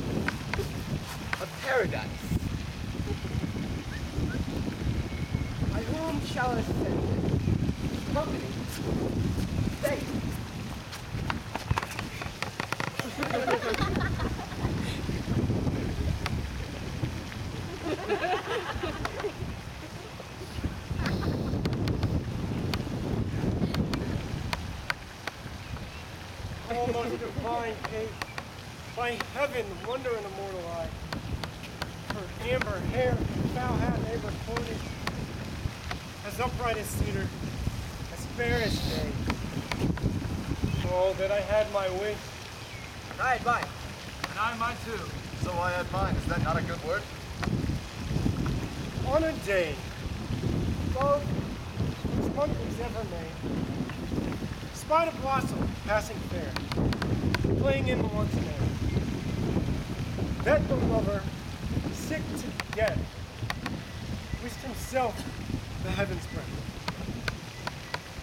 a paradise? By whom shall I send company? Faith. Oh, most divine Kate, by heaven, wonder in a mortal eye. Her amber hair, foul hat, amber clothing, as upright as cedar, as fair as day. Oh, that I had my wish. And I had mine. And I mine too. So I had mine. Is that not a good word? On a day, both whose month was ever made, spied a blossom passing fair, playing in one's name. That the lover, sick to death, wished himself the heaven's breath.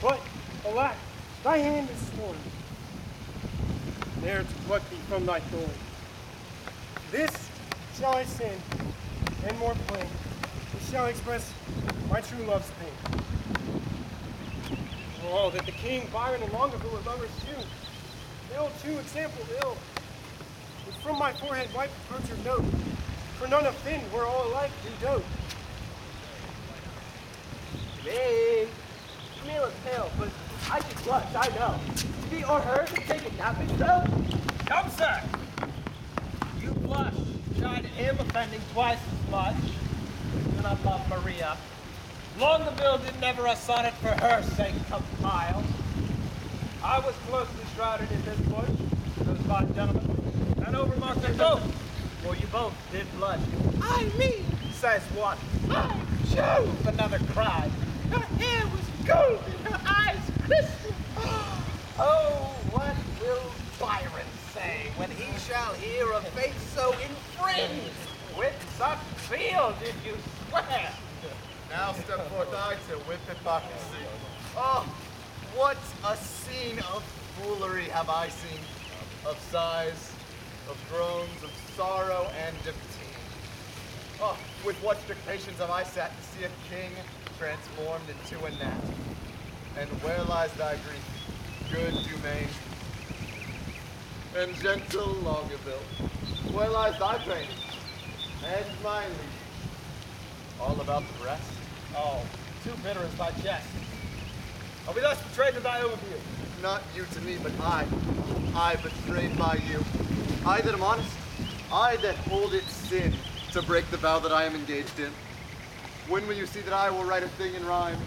But, alack, thy hand is sworn, ne'er to pluck thee from thy thorn. This shall I send, and more plain, this shall express my true love's pain. Oh, that the king, Biron, and Longaville were lovers too. Ill too, example ill. And from my forehead wipe the perjured note, for none offend where all alike do dote. Me. You may look pale, but I can blush, I know. To be o'erheard and taken napping so? Come, sir! You blush, chide him offending twice as much. Do not love Rhe'a. Longaville did never a sonnet for her sake compile. I was closely shrouded in this bush, those fine gentlemen, and overmarked their both. For you both did blush. I me, says one. I Jove, another cried. Her hair was golden, her eyes crystal. Oh, what will Biron say when he shall hear of fate so infringed? With such zeal did you swear. Now step forth I to with hypocrisy. Oh, what a scene of foolery have I seen, of sighs, of groans, of sorrow, and of teen. Oh, with what strict patience have I sat to see a king transformed into a gnat. And where lies thy grief, good Dumain? And gentle Longaville, where lies thy pain? And my liege, all about the rest? Oh, too bitter is thy jest. Are we thus betrayed to thy overview? Not you to me, but I betrayed by you. I that am honest, I that hold it sin to break the vow that I am engaged in. When will you see that I will write a thing in rhyme,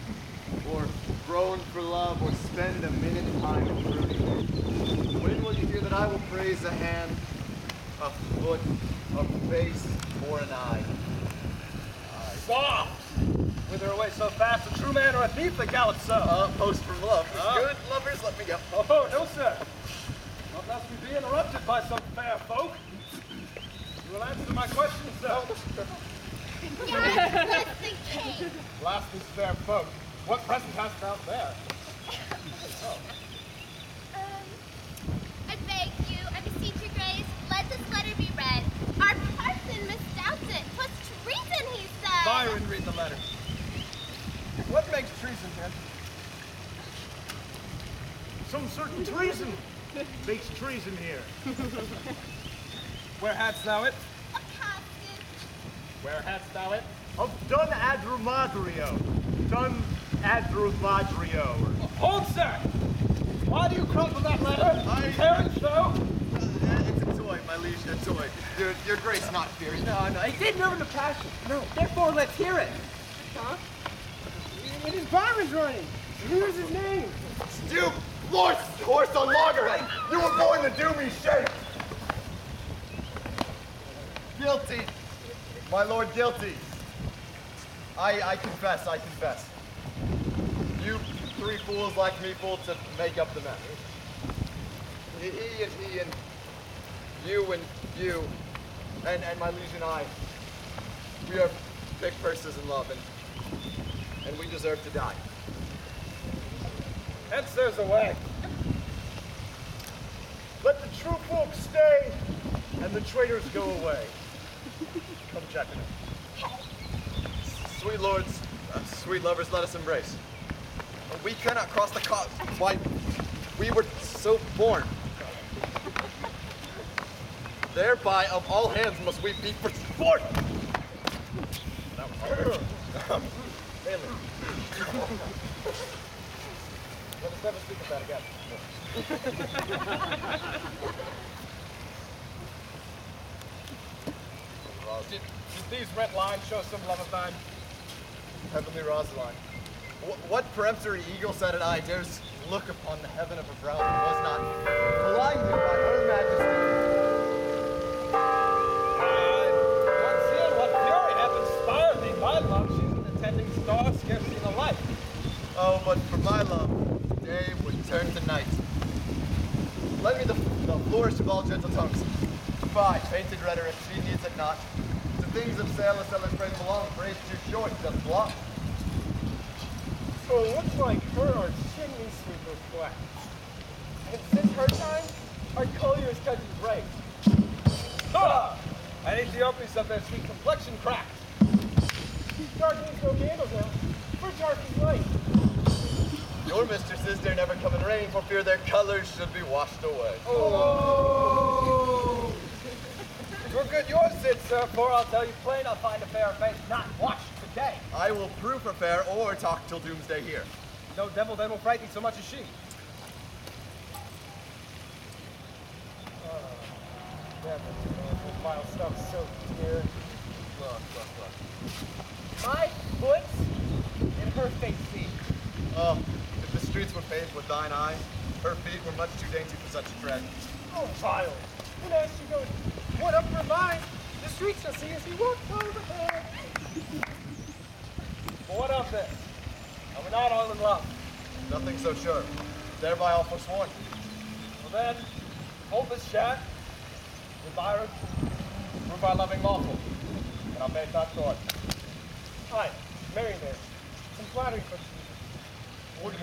or groan for love, or spend a minute time in brooding? When will you hear that I will praise a hand, a foot, a face, or an eye? Soft! Whither away so fast? A true man or a thief that gallops so? Post from love. Good lovers, let me go. Oh, no, sir. Not lest we be interrupted by some fair folk. You will answer my question, sir. Yes, the king. Last these fair folk. What present hast thou there? I beg you, I beseech your grace, let this letter be read. Our parson misdoubts it. 'Twas treason, he said. Biron, read the letter. What makes treason, then? Some certain treason makes treason here. Where hadst thou it? A casket. Where hadst thou it? Of Dun Adrumadrio. Dun Adrumadrio. Hold, sir! Why do you crumple that letter? Terrence, though? It's a toy, my liege, a toy. Your grace not fear. No, it did nerve into passion. No, therefore let's hear it. Huh? It is Byron's running. Here's his name. Stoop, horse on loggerhead. You were born to do me shame. Guilty, my lord, guilty. I confess. You three fools like me fool to make up the matter. He and you and my liege and I, we are big persons in love and we deserve to die. Hence there's a way. Let the true folks stay and the traitors go away. Come, Jacquenetta. Sweet lords, sweet lovers, let us embrace. We cannot cross the why, we were so born. Thereby, of all hands, must we be for sport. That was Bailey. Let us never speak of that again. Did these red lines show some love of thine? Heavenly Rosaline, what peremptory eagle-sided eye dares look upon the heaven of a brow that was not blinded by her majesty? What zeal, what fury hath inspired thee? My love, she's an attending star, scarce seen a light. Oh, but for my love, day would turn to night. Lend me the flourish of all gentle tongues. Fie, painted rhetoric, she needs it not. To things of sailor sellers praise belong, praise too short, doth block. So it looks like her are chimney sweepers black. And since her time, our colliers touching bright. Ha! And Ethiopians of their sweet complexion cracked. Darkening's no candles now, for darkening's light. Your mistresses dare never come in rain, for fear their colors should be washed away. Oh! Your good yours, Sid, sir, for I'll tell you plain, I'll find a fair face not washed today. I will prove her fair or talk till doomsday here. No devil then will frighten you so much as she. Vile stuff so dear. Look. My foot in her face see. Oh, if the streets were paved with thine eye, her feet were much too dainty for such a tread. Oh, vile. And as she goes, what up for mine? The streets shall see as he walks over her. But what of this? Are we not all in love? Nothing so sure. Thereby all forsworn. Well then, hold this chat with Biron, prove our loving lawful, and our faith not short. Hi, Mary there. Some flattery for you. Woody.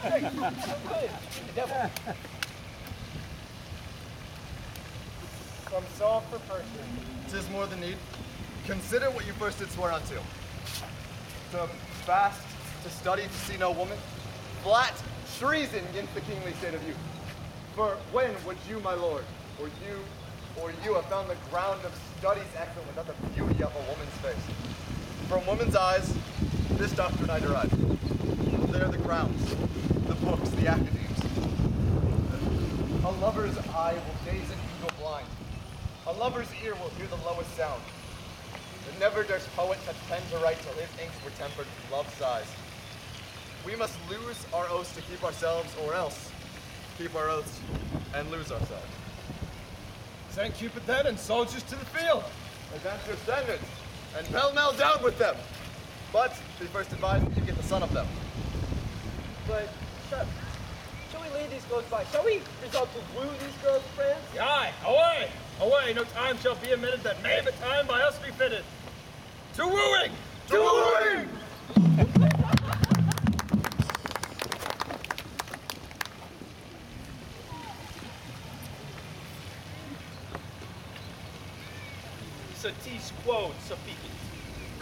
Hey, so good. The devil. Some solve for person. 'Tis more than need. Consider what you first did swear unto. To fast, to study, to see no woman. Flat treason against the kingly state of youth. For when would you, my lord, or you have found the ground of studies excellent without the beauty of a woman's face? From women's eyes, this doctrine I derive. They are the grounds, the books, the academies. A lover's eye will gaze and go blind. A lover's ear will hear the lowest sound. But never durst poet touch pen to write till his inks were tempered with love's sighs. We must lose our oaths to keep ourselves, or else keep our oaths and lose ourselves. Send Cupid then and soldiers to the field. Advance your standards, and pell-mell down with them. But we first advised to get the son of them. But shall we lay these girls by? Shall we resolve to woo these girls, friends? Aye, away! Away! No time shall be omitted that may the time by us be fitted. To wooing! To wooing! Satis quod sufficit.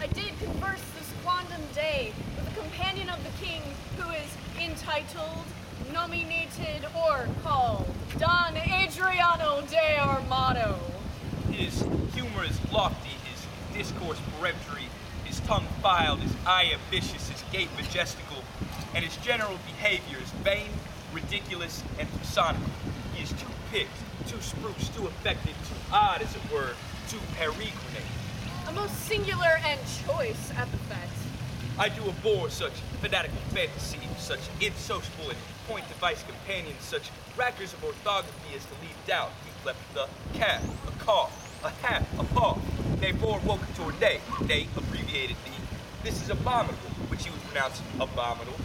I did converse this quondam day with a companion of the king who is entitled, nominated, or called Don Adriano de Armado. His humor is lofty, his discourse peremptory, his tongue filed, his eye ambitious, his gait majestical, and his general behavior is vain, ridiculous, and philosophical. He is too picked, too spruce, too affected, too odd, as it were, too peregrinated. A most singular and choice epithet. I do abhor such fanatical fantasy, such insociable and point-device companions, such rackers of orthography as to leave doubt. He left the cat, a cough, a hat, a paw. They bore vocator de, they abbreviated me. This is abominable, which he would pronounce abominable.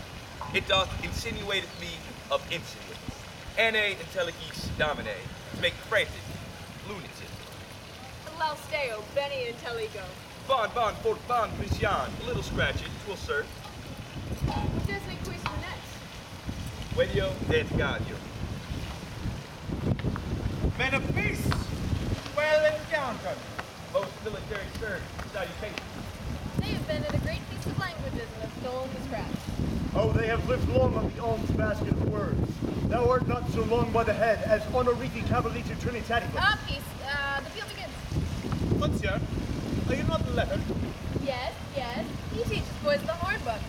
It doth insinuate me of insolence. Ane intelligis domine, to make frantic, lunatic. Lausteo, bene intelligo. Bon, fort bon, Christian. A little scratch it, 'twill serve. What does make quiz for next? Video et gadio. Men of peace! Well encountered. Most military sir, salutations. They have been at a great feast of languages and have stolen the scratch. Oh, they have lived long on the alms basket of words. Thou art not so long by the head as honoriti cavalitu trinitaticus. Ah, peace. The field begins. Monsieur, are you not lettered? Yes. He teaches boys the horn book.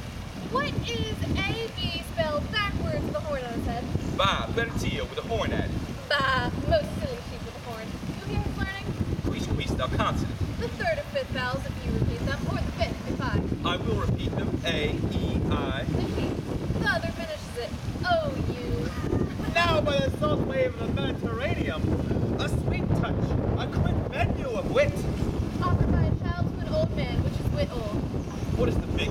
What is A-B spelled backwards with a horn on his head? Bah, Bertio with a horn at it. Bah, most silly sheep with a horn. You hear his learning? Quis thou consonant. The third or fifth vowels if you repeat them, or the fifth if I. I will repeat them. A, E, I. Repeat. The other finishes it. Oh, you. Now by the salt wave of the Mediterranean, a sweet touch, a quick menu of wit. Offered by a child to an old man, which is wit old. What is the big?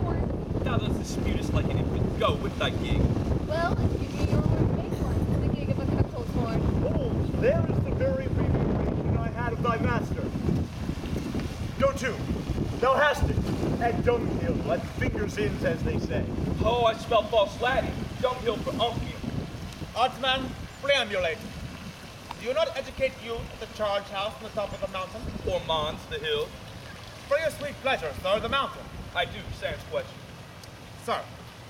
Horn. Thou dost dispute us like an infant. Go with thy gig. Well, give me your horn face one, the gig of a cuckold's horn. Oh, there is the very remuneration I had of thy master. Go to. Thou hast it. At dunghill, at fingers' ends, as they say. Oh, I spell false Latin. Dunghill for unkill. Artsman, preambulate. Do you not educate youth at the charge house on the top of the mountain? Or Mons, the hill. For your sweet pleasure, sir, the mountain. I do, sans question. Sir,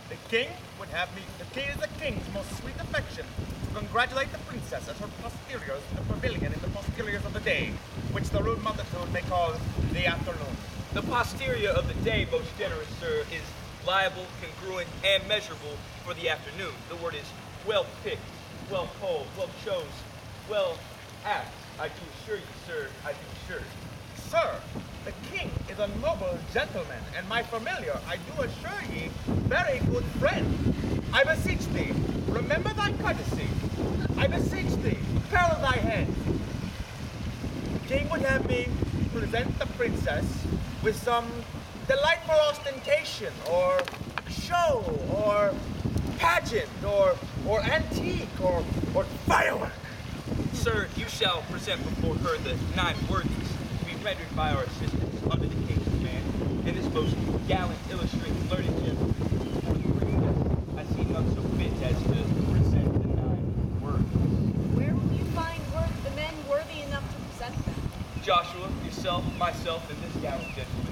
the king would have me, the king is the king's most sweet affection, to congratulate the princess at her posteriors in the pavilion in the posteriors of the day, which the rude multitude may call the afternoon. The posterior of the day, most generous sir, is liable, congruent, and measurable for the afternoon. The word is well picked, well polled, well chose, well apt. I do assure you, sir, I do assure you. Sir, the king is a noble gentleman, and my familiar, I do assure ye, very good friend. I beseech thee, remember thy courtesy. I beseech thee, peril thy head. The king would have me present the princess with some delightful ostentation, or show, or pageant, or antique, or firework. Sir, you shall present before her the 9 worthies to be rendered by our assistants under the king's command, and this most gallant illustrated learned gentleman for the princess. I see none so fit as to present the 9 worthies. Where will you find the men worthy enough to present them? Joshua, yourself, myself, and this gallant gentleman.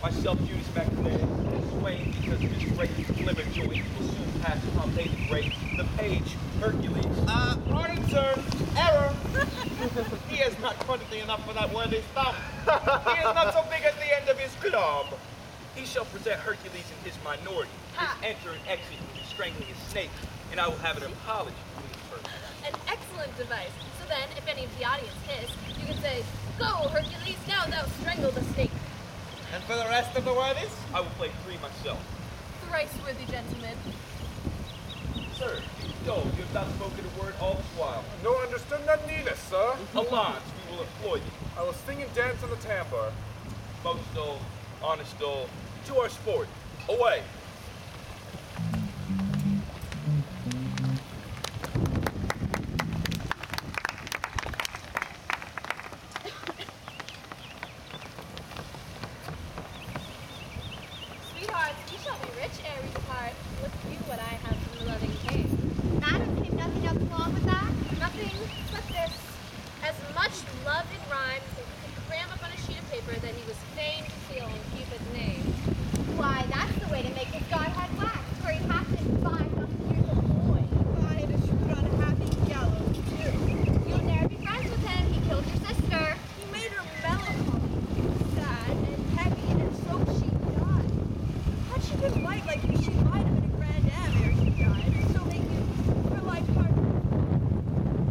Myself, Judas Maccabeus, and Swain, because of his great liver joint, will soon pass Pompey the Great, the page, Hercules. Pardon, sir, error. He is not quantity enough for that worthy's thumb. He is not so big at the end of his club. He shall present Hercules in his minority, his enter and exit with his strangling a snake, and I will have an apology for his person. An excellent device. So then, if any of the audience hiss, you can say, "Go, Hercules, now thou strangle the snake." And for the rest of the worthies? I will play 3 myself. Thrice worthy gentlemen. Sir, go, you have not spoken a word all this while. No understood none neither, sir. Allons, we will employ you. I will sing and dance on the tambour. Most old, honest old, To our sport. Away. Sweethearts, we shall be rich ere we depart. Look you what I have from the loving king. Madam, can nothing else wrong with that? Nothing but this. As much love in rhyme as he could cram up on a sheet of paper that he was fain to feel in Cupid's name. Why, that's the way to make his godhead wax, for he has been 5,000 years old boy. I had a shrewd unhappy gallows, too. You'll never be friends with him. He killed your sister. He made her melancholy, sad, and heavy, and so she died. Had she been white like you, she might have been a grand am ere she died, and so make you her life partner.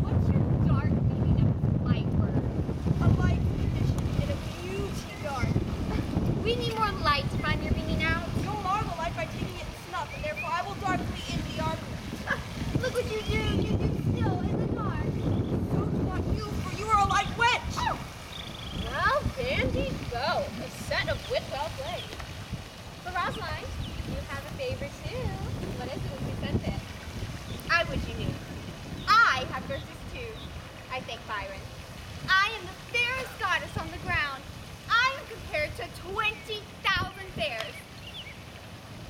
What's your dark meaning of this light word? A life condition and a beauty dark. We need more light to find your meaning out. You'll mar the light by taking it in snuff, and therefore I will darkly in the argument. Look what you do. You do still in the dark. So do not you, for you are a light wench. Oh. Well, bandy go. A set of wit well played. But Rosaline, you have a favorite too. What is it as we sent it? I wish you knew. I have verses too. I thank Biron. I am the fairest goddess on the ground. I am compared to 20,000 fairs.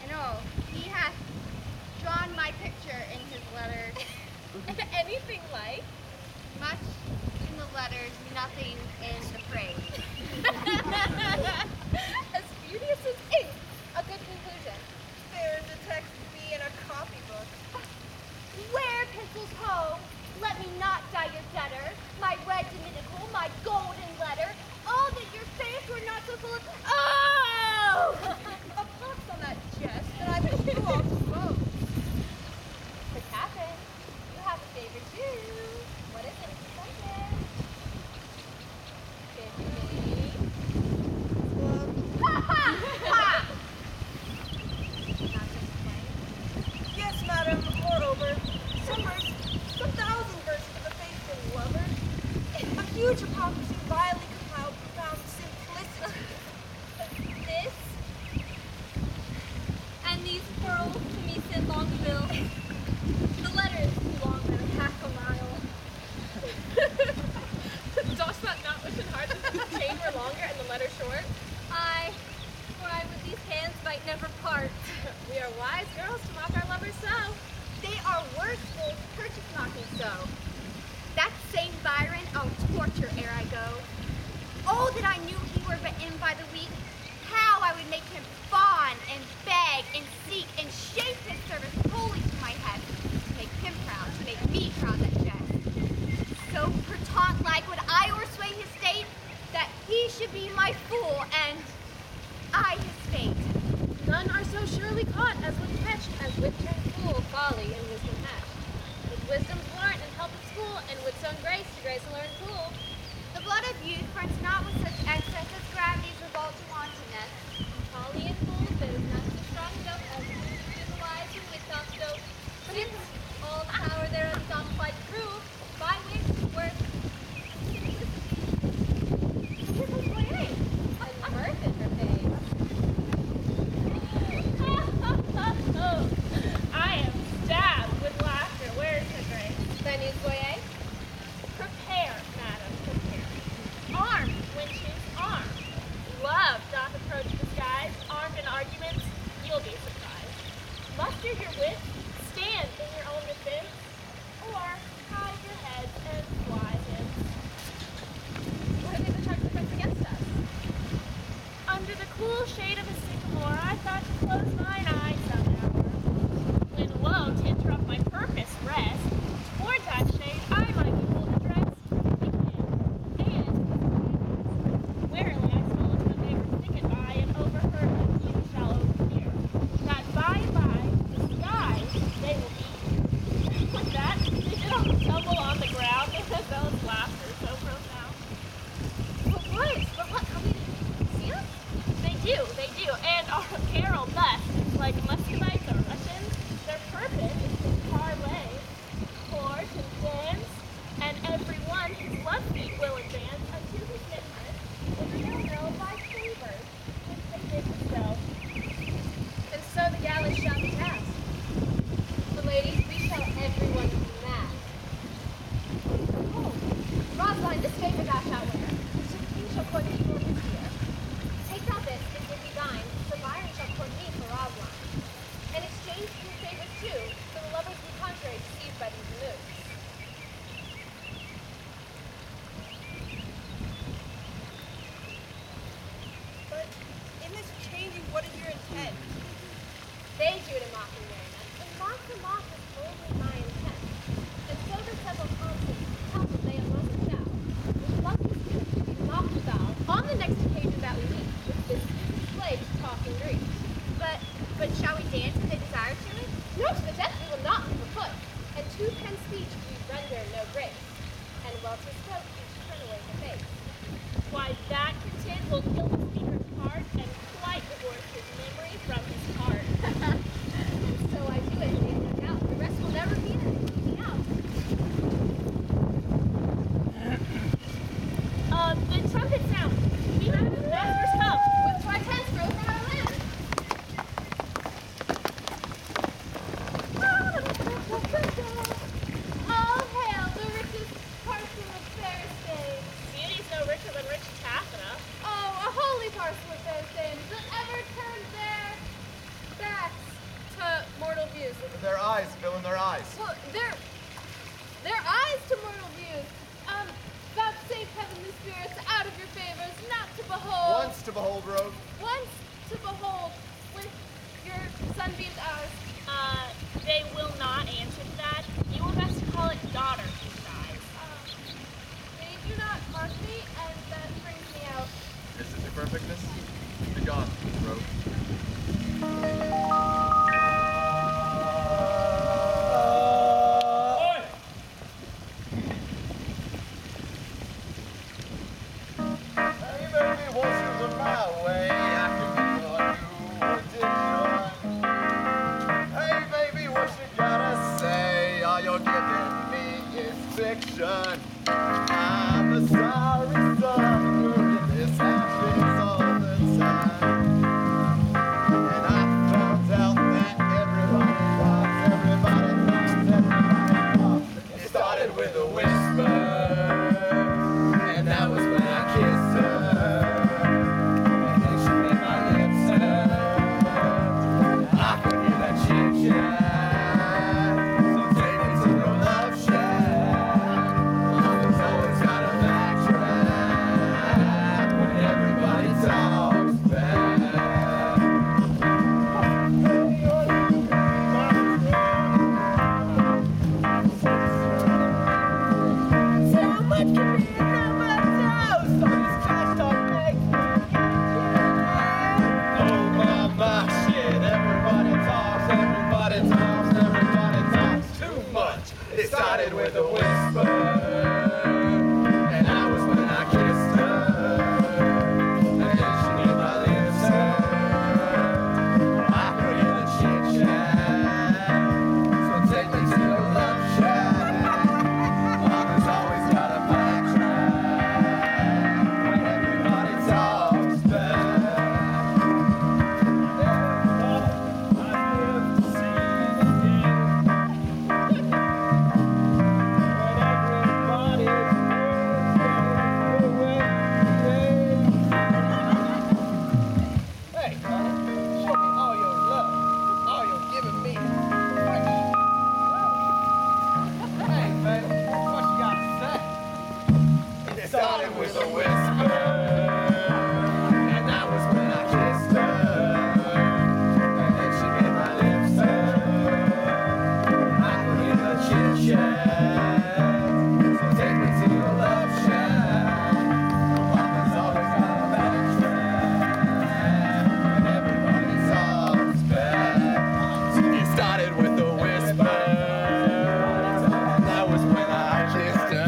And oh, he hath drawn my picture in his letters. Anything like? Much in the letters, nothing in the praise. As beauteous as ink. A good conclusion. There's a text be in a copybook. Where pencils home, let me not die your debtor. My red dominical, my golden letter. Oh, that your face were not so full of. Oh! A pox on that jest, and I wish you all to smoke. But Katherine, you have a favorite too. What is it? Ha ha! Ha! Yes, madam, moreover, some thousand verses of the faithful lover. A huge hypocrisy, vilely compiled, profound simplicity. This and these pearls to me sent Longaville. The letter is too long than half a mile. Dost thou not wish in heart that the chain were longer and the letter short? Aye, for I with these hands might never part. We are wise girls to mock our lovers so. They are worse fools purchase mocking so. That same Biron I'll torture ere I go. Oh, that I knew he were but in by the week. How I would make him fawn and beg and seek and shape his service wholly to my head. To make him proud, to make me proud that jest. So pertant like would I o'ersway his state, that he should be my fool and I his fate. None are so surely caught as would catch, as wit turn fool, folly, and wisdom hatch. With wisdom's learnt and help at school, and wit's own grace to grace and learn cool. The blood of youth burns not with such excess as gravity's revolt to wantonness. Folly and fool, that is not so strong dope as to the wise who wit doth dope. Since all the power thereof is oft quite proved, by which worth and mirth in her face. I am stabbed with laughter. Where is her grace? Then is Boyet? Prepare, madam, prepare. Armed, wenches, armed. Love doth approach the skies. Armed in arguments, you'll be surprised. Muster your wits, stand in your own defense, or hide your heads and fly hence. What have they the defense against us? Under the cool shade of a sycamore, I thought to close mine eyes some hour. When lo, to interrupt my purpose, rest, toward that shade Well, their eyes to mortal views. Vouchsafe heavenly spirits out of your favors, not to behold. Once to behold, rogue. Once to behold with your sunbeamed eyes. They will not answer to that. You will best call it daughter whose eyes. They do not mark me, and that brings me out. This is your perfectness. Be gone, rogue. Hey, baby, won't you look my way? I can give you addiction. Hey, baby, what you gotta say? All you're giving me is fiction. I'm a sorry son, you're in this happens all the time. And I found out that everybody talks. It started with a whisper, and that was when I kissed her. And then she made my lips hurt. I could hear that chit-chat. So take me to your love shack. There's always got a backtrack when everybody talks back. So much can be in my toast. All this trash talk makes me oh my shit. Everybody talks too much. It started with a whisper, and that was when I kissed her. And then she made my lips hurt. I could hear the chit-chat. So take me to your love shack. Mama's always got a backtrack when everybody talks back. Hey, honey, show me all your love, all you're giving me. Hey, baby, what you got to say? It started with a whisper, and that was when I kissed her. And then she made my lips hurt. I could hear the chit-chat. So take me to your love shack. Mama's always got a backtrack when everybody talks back. It started with a whisper, and that was when I kissed her.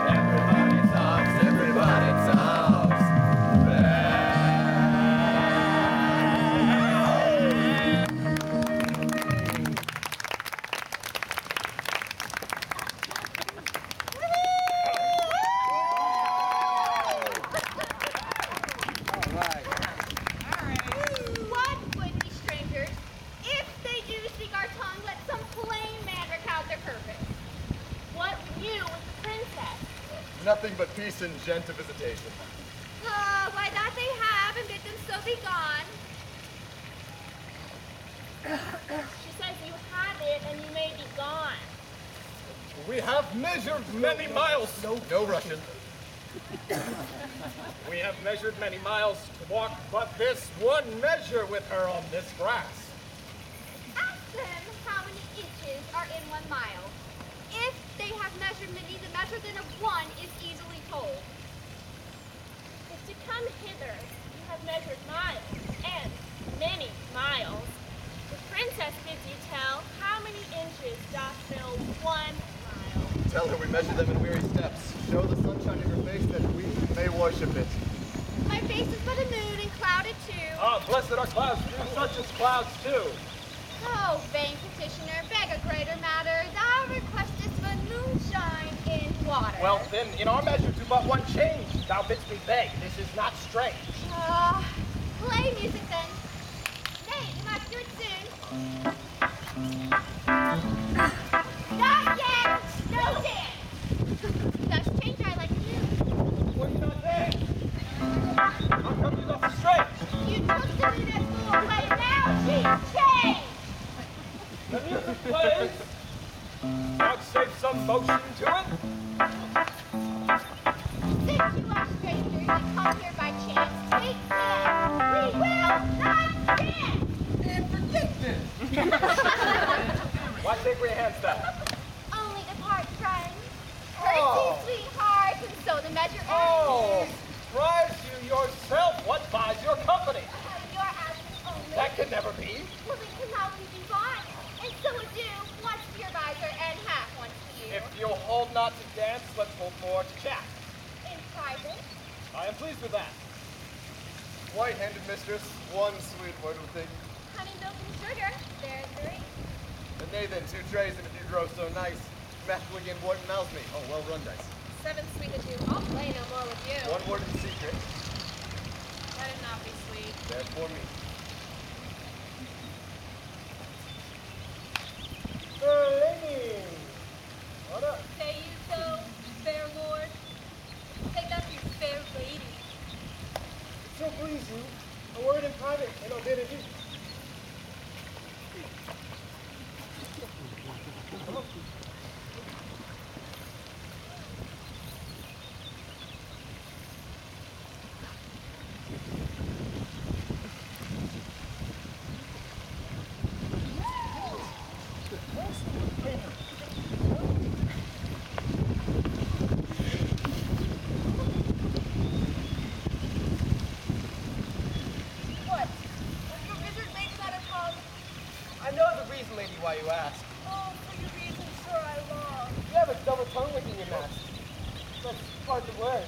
Everybody talks What would be strangers? If they do speak our tongue, let some plain man recount their purpose. What would you with the princess? Nothing but peace and gentle visitation. Why that they have, and bid them so be gone. She says you have it and you may be gone. We have measured many miles. No Russian. We have measured many miles to walk, but this one measure with her on this grass. Ask them how many inches are in 1 mile. If they have measured many, the measure then of 1 is easily told. If to come hither you have measured miles, and many miles, the princess bids you tell how many inches doth fill 1 mile. Tell her we measure them in weary steps. Show the sunshine in her face that we may worship it. My face is but a moon and clouded too. Ah, blessed are clouds, such as clouds too. Oh, vain petitioner, beg a greater matter. Thou requestest but moonshine in water. Well, then, in our measure to but one change, thou bidst me beg. This is not strange. Play music then. Nay, you must do it soon. Not yet! No dance! Thus change I like you. What you not there? How come you left us strange? You took to me that fool, but now she's changed! Then music plays. Vouchsafe some motion to it. Since you are strangers and come here by chance, take care. We will not dance. And forget this. Why take we hands then? Only to part friends. Courtesy, sweethearts, and so the measure Oh, ends. prize you yourself. What buys your company? Your absence only. That could never be. Well, it cannot be divine. And so adieu, once to your visor and half once to you. If you'll hold not to dance, let's hold more to chat. In private. I am pleased with that. White-handed mistress, one sweet word will take you. Honey, milk, and sugar. There are 3. And Nathan, 2 trays, and if you grow so nice, Mathwig and Boyet mouse me. Oh, well run, dice. 7 sweet with you. I'll play no more with you. 1 word in secret. Let it not be sweet. Therefore me. Fair lady. What up? Say you so, fair lord? Take that from fair lady. So please you, a word in private and I'll bid adieu. Why you ask? Oh, for your reason, sir, I long. You have a double tongue within your mask. Let's part the word.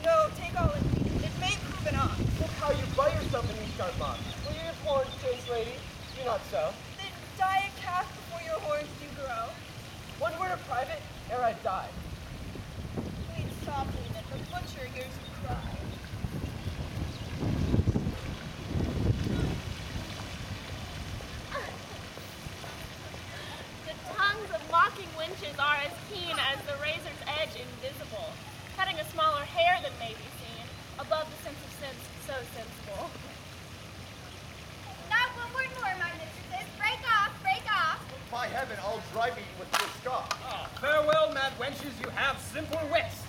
No, take all it. It may prove an ox. Look how you bite yourself in these sharp marks. Will you have horns, face lady? Do not so. Then die a calf before your horns do grow. One word of private, ere I die. Plead softly that the butcher hears you cry. Tongues of mocking wenches are as keen as the razor's edge invisible, cutting a smaller hair than may be seen, above the sense of sense so sensible. Not one word more, my mistresses. Break off, break off. By heaven, I'll drive you with your scoff. Ah, farewell, mad wenches, you have simple wits.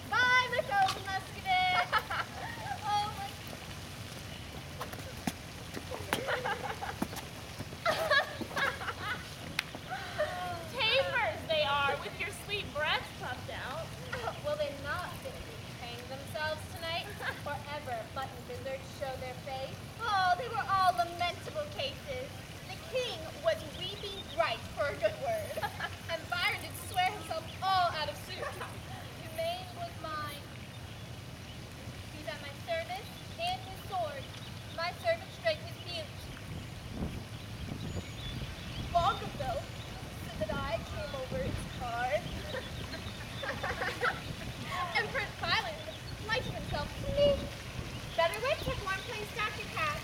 Bye, the golden muscadet. Oh my. Tapers they are, with your sweet breaths puffed out. Will they not hang themselves tonight? Forever button wizards show their face? Oh, they were all lamentable cases. The king was weeping right for a good word. And Biron did swear himself all out of suit. Dumain was mine. He's at my service and his sword. My servant straight his mute. Longaville said that I came over his card. And Prince Phill lighted himself to me. Better wait till one place Dr. Cat.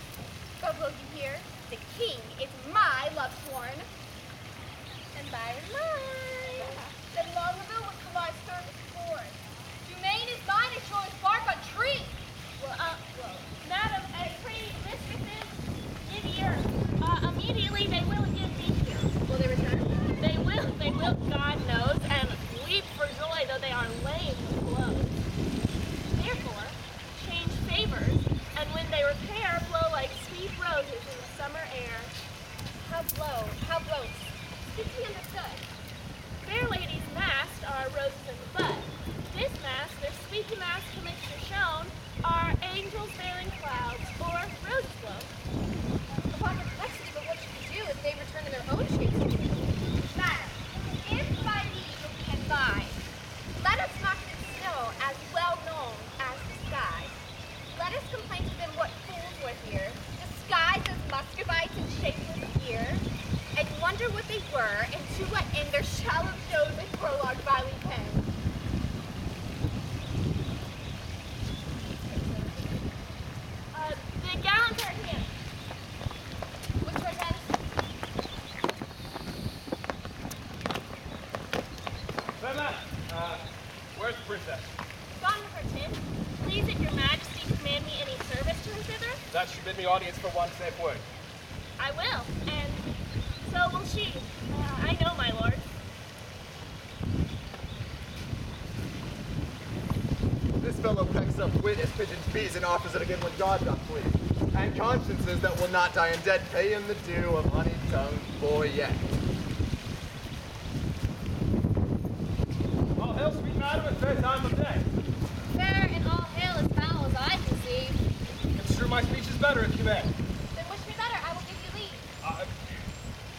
But will you hear? The king is my love sworn. And Biron mine. Then Longaville would come my service forth. Dumain is mine as sure as bark on tree. Madam, as pretty mistresses, give ear. Immediately they will again be here. Will they return? They will, God knows, and weep for joy though they are lame with blows. Therefore, change favors, and when they repair, blow like sweet roses in the summer air. How blows? Speak to me understood. Fair ladies masked are roses in the bud. This mask, their sweet damask mixture shown, are angels bearing clouds, or roses blown. Upon perplexity, but what should we do if they return in their own shapes? Madam, if by leave you can buy, let us mark it in snow as well known as the sky. Let us complain to them what fools were here, disguised as muscovites and shapeless here, and wonder what they were, and to what end their shallow nose they prologue vilely pen. The gallant are here. Which way then? Rhe'a, where's the princess? Gone with her tin. Please, if your majesty command me any service to her thither, That should bid me audience for one safe word. I will. And so will she. I know, my lord. This fellow pecks up wit as pigeons bees and offers it again when God doth please. And consciences that will not die undead pay him the due of honey-tongued Boyet. All hail, sweet madam, at fair time of day. Fair and all hail as foul as I can see. Construe my speech is better, if you may. Then wish me better, I will give you leave.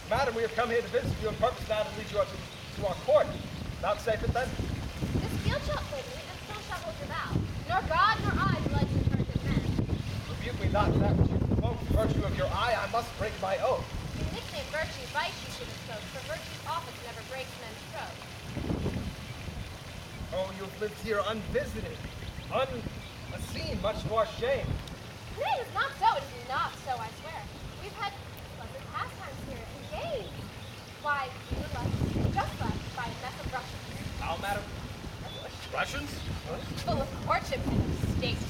Madam, we have come here to visit you on purpose now to lead you to our court. Not safe it then? This field shall quit me, and still shall hold your vow. Nor God nor I will let you turn good men. Rebuke me not for that which you provoke. The virtue of your eye, I must break my oath. You nickname virtue vice you should have spoke, for virtue's office never breaks men's stroke. Oh, you have lived here unvisited, unseen, much to our shame. Nay, it is not so, it is not so, I swear. We've had pleasant pastimes here, and games. Why, you were left, just left, by a mess of Russians. How, madam? Russians? Full of courtship and of state.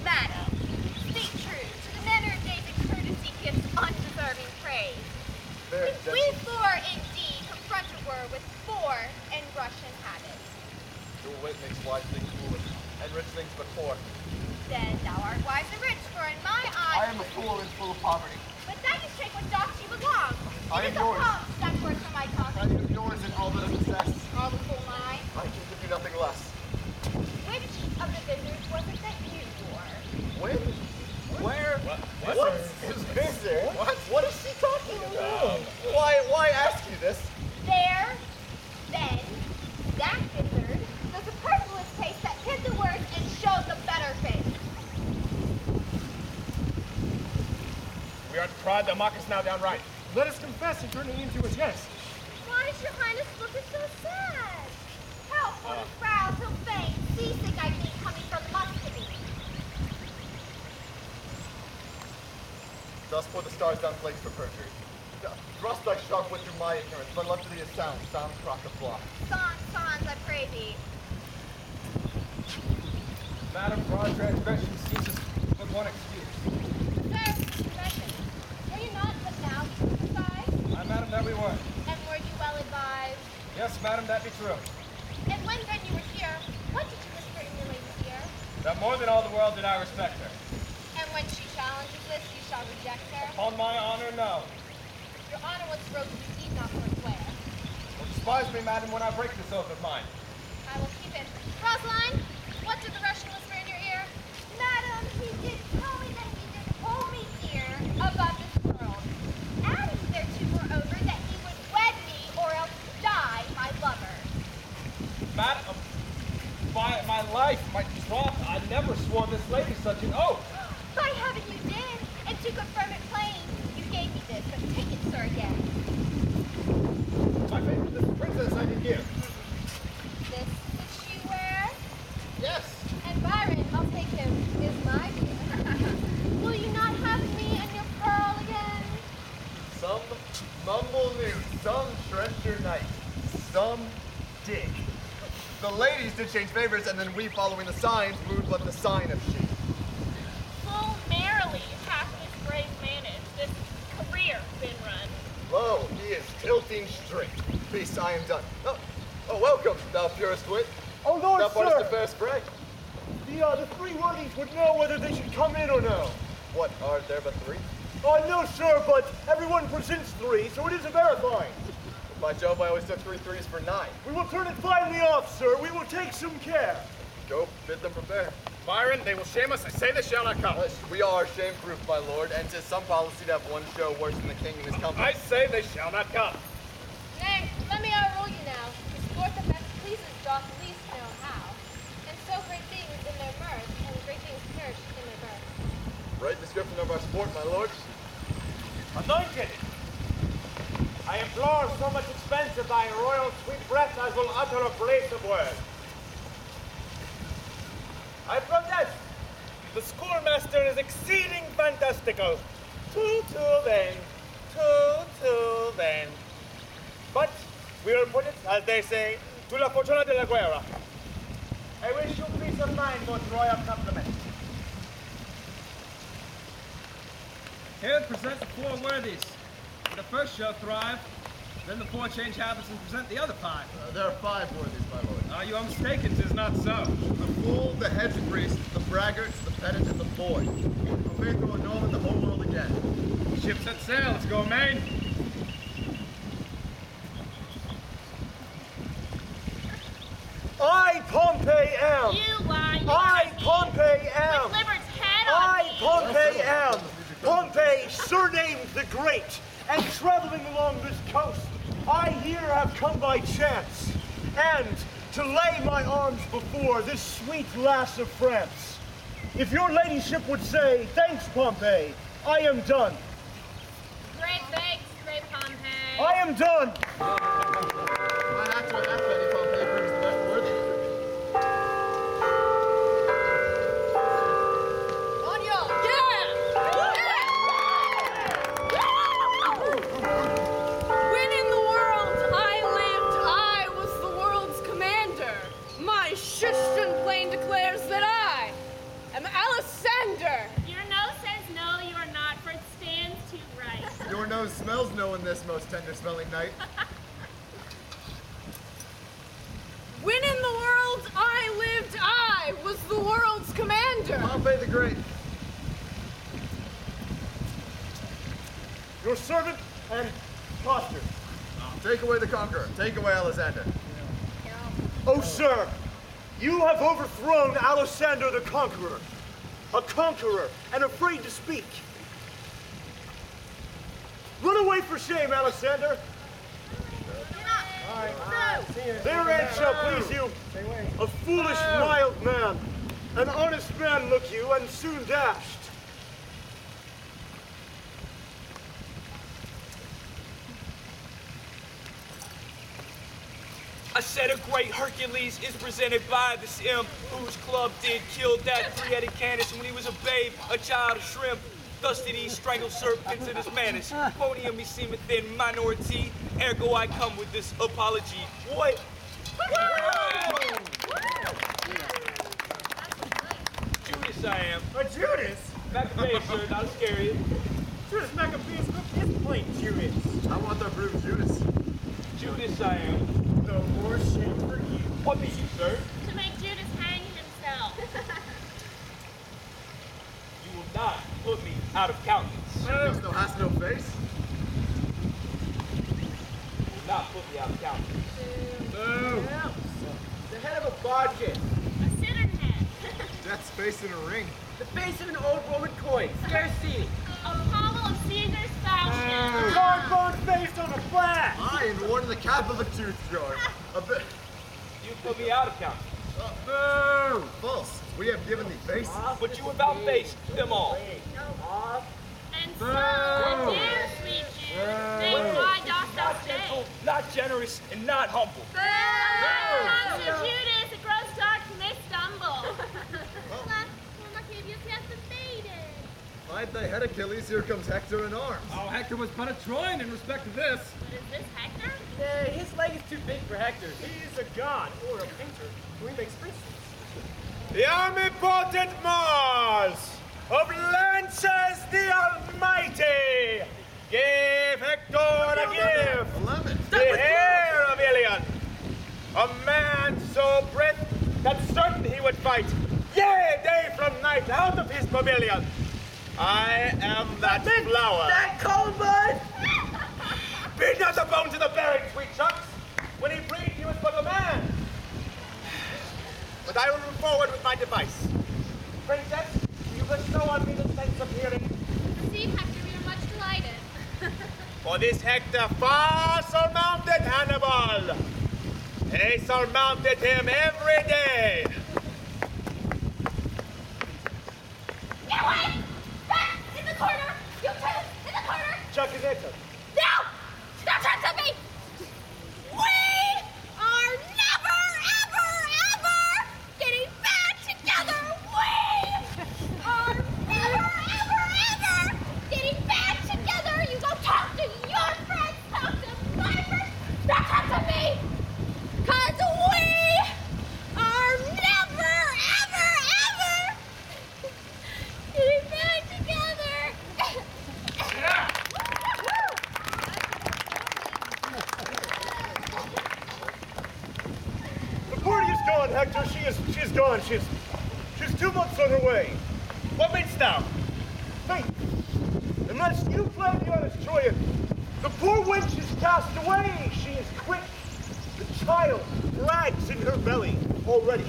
Madam, speak true, to the manner of days and courtesy gives undeserving praise. We four, indeed, confronted were with four and Russian habits. Your wit makes wise things foolish, and rich things but poor. Then thou art wise and rich, for in my eyes... I am a fool and full of poverty. But that is take what doth you belong. I It is am a yours. pomp, that word from my tongue. I am yours in all that I possess. All the full mine. I can give you nothing less. Which of the visitors was it that you wore? When? Where? What is visitor? What is she talking about? Why ask you this? There, then, that visitor, the superfluous taste that hid the words and showed the better face. We are deprived, thou mockest now downright. Let us confess and turn it into a jest. Why is your highness looking so sad? Help on his brow so faint, seasick I think coming from Muscovy. Thus pour the stars down flakes for perjury. Thrust thy sharp wit through my ignorance, but left to thee a sound crock of block. Sans, I pray thee. Madam, for our transgression ceases but one excuse. Sir, confession. Were you not but now circumcised? Aye, madam, that we were. And were you well advised? Yes, madam, that be true. And when then you were here, what did you whisper in your lady's ear? That more than all the world did I respect her. And when she challenges this, you shall reject her? Upon my honor, no. Your honor was broken, you need not forswear. Well, despise me, madam, when I break this oath of mine. I will keep it. Rosaline, what did the Russian whisper in your ear? Madam, he did tell me that he did hold me dear above this world. Adding thereto moreover that he would wed me or else die my lover. Madam, by my life, my troth, I never swore this lady such an oath. By heaven you did, and to confirm it plain, you gave me this, but take it, sir, again. My faith, this princess I did give. This which you wear? Yes. And Biron, I'll take him, is my dear. Will you not have me and your pearl again? Some mumble news, some treasure night, some dig. The ladies did change favors, and then we, following the signs, moved what the sign of she. Full merrily hath this brave managed, this career been run. Lo, he is tilting straight. Peace, I am done. Oh, welcome, thou purest wit. Oh, Lord, Thou partest sir! the fair spray. The three worthies would know whether they should come in or no. What, are there but three? No, sir, but everyone presents three, so it is a verifying. By Jove, I always took 3 threes for 9. We will turn it finally off, sir. We will take some care. Go, bid them prepare. Byron, they will shame us. I say they shall not come. We are shame-proof, my lord, and 'tis some policy to have one show worse than the king and his company. I say they shall not come. Nay, let me outrule you now. The sport that best pleases doth least know how. And so great things in their mirth, and great things perish in their birth. Right description of our sport, my lord. Anointed! I implore so much expense of thy royal sweet breath as will utter a brace of words. I protest! The schoolmaster is exceeding fantastical. Too then. But we will put it, as they say, to la fortuna de la guerra. I wish you peace of mind, most royal compliment. Here present the four worthies. The first shall thrive, Then the 4 change habits and present the other 5. There are 5 worthies, my lord. You are mistaken, 'tis not so. The fool, the hedge priest, the braggart, the pedant, and the boy. Who may throw a gnome in the whole world again. Ship set sail, let's go, main. I, Pompey, am. You are. I, Pompey, am. With Libert's head on I, me. Pompey, am. Pompey, surnamed the Great, and traveling along this coast, I here have come by chance, and to lay my arms before this sweet lass of France. If your ladyship would say, thanks, Pompey, I am done. Great thanks, great Pompey. I am done. My actor at that penny, Pompey brings the best worthy. On y'all! When in the world I lived, I was the world's commander. My Shishton plane declares that I am Alessander. Your nose says no, you are not, for it stands to right. Your nose smells no in this most tender-smelling night. When in the world I lived, I was the world's commander. Pompey the Great. Your servant and posture. Take away the conqueror. Take away Alessander. Oh, sir, you have overthrown Alessander the Conqueror. A conqueror and afraid to speak. Run away for shame, Alessander. Their end shall please you. A foolish, mild man. An honest man, look you, and soon dashed. I said a great Hercules is presented by this imp whose club did kill that 3-headed Canis when he was a babe, a child of shrimp. Thus did he strangle serpents in his manus. Podium he seemeth in minority, ergo I come with this apology. What? Judas I am. A Judas? Maccabeus, sir, not a scary. Judas Maccabeus, cook his plate, Judas. I want the brute Judas. Judas I am. No more shame for you. What be you, sir? To make Judas hang himself. You will not put me out of countenance. Judas no has no face. You will not put me out of countenance. The head of a bodkin. A citern head. Death's face in a ring. The face of an old Roman coin. Scarce seen. Apollo of Caesar's falchion. Cardboard face on a flash. I and one in the cap of a tooth jar. A bit. You put me out of countenance. Boo! False. We have given thee face. But you about faced them all. And so, adieu, sweet Jude. Thank why dost thou stay? Not generous, and not humble. Comes to Judas, it grows dark, and they stumble. Hide thy head, Achilles. Here comes Hector in arms. Oh, Hector was but a Trojan in respect to this. But is this Hector? His leg is too big for Hector's. He's a god or a painter who he makes princes. The omnipotent Mars of Lances the Almighty, give Hector a gift. The heir of Ilion, a man so brave that certain he would fight, yea, day from night, out of his pavilion. I am that flower. That cold bud! Beat not the bones of the bearing, sweet chucks. When he breathed, he was but a man. But I will move forward with my device. Princess, you bestow on me the sense of hearing. Receive, Hector, we are much delighted. For this Hector far surmounted Hannibal. He surmounted him every day. Get away! Back! In the corner! You two! In the corner! Jacquenetta. No! Stop trying to me! We are never, ever, ever getting back together! We are never, ever, ever getting back together! You go talk to your friends, talk to my friends, don't talk to me! Cause we are never, ever, ever getting back together! gone, Hector. She's gone. She's 2 months on her way. What meanst thou? Faith. Unless you play the honest Troyan, the poor wench is cast away. She is quick. The child drags in her belly already.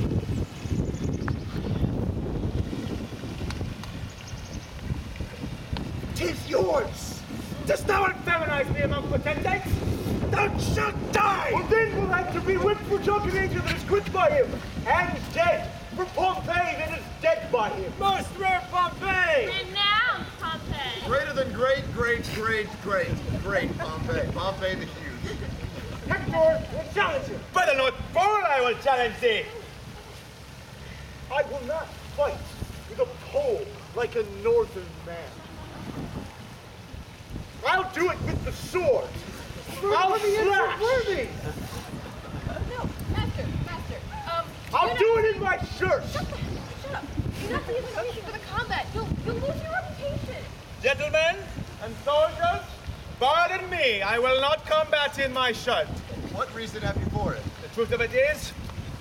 'Tis yours. Dost thou infeminize me among potentates? Thou shalt die! Well, then we'll have to be whipped for Jacquenetta that is quit by him, and is dead for Pompey that is dead by him. Most rare Pompey! Renowned Pompey! Greater than great Pompey. Pompey the Huge. Hector will challenge him. Better not fall, I will challenge thee. I will not fight with a pole like a northern man. I'll do it with the sword. I'll slash. No, master. I'll do it in my shirt. Shut up. You're not even anything for the combat. You'll lose your reputation. Gentlemen and soldiers, pardon me. I will not combat in my shirt. What reason have you for it? The truth of it is,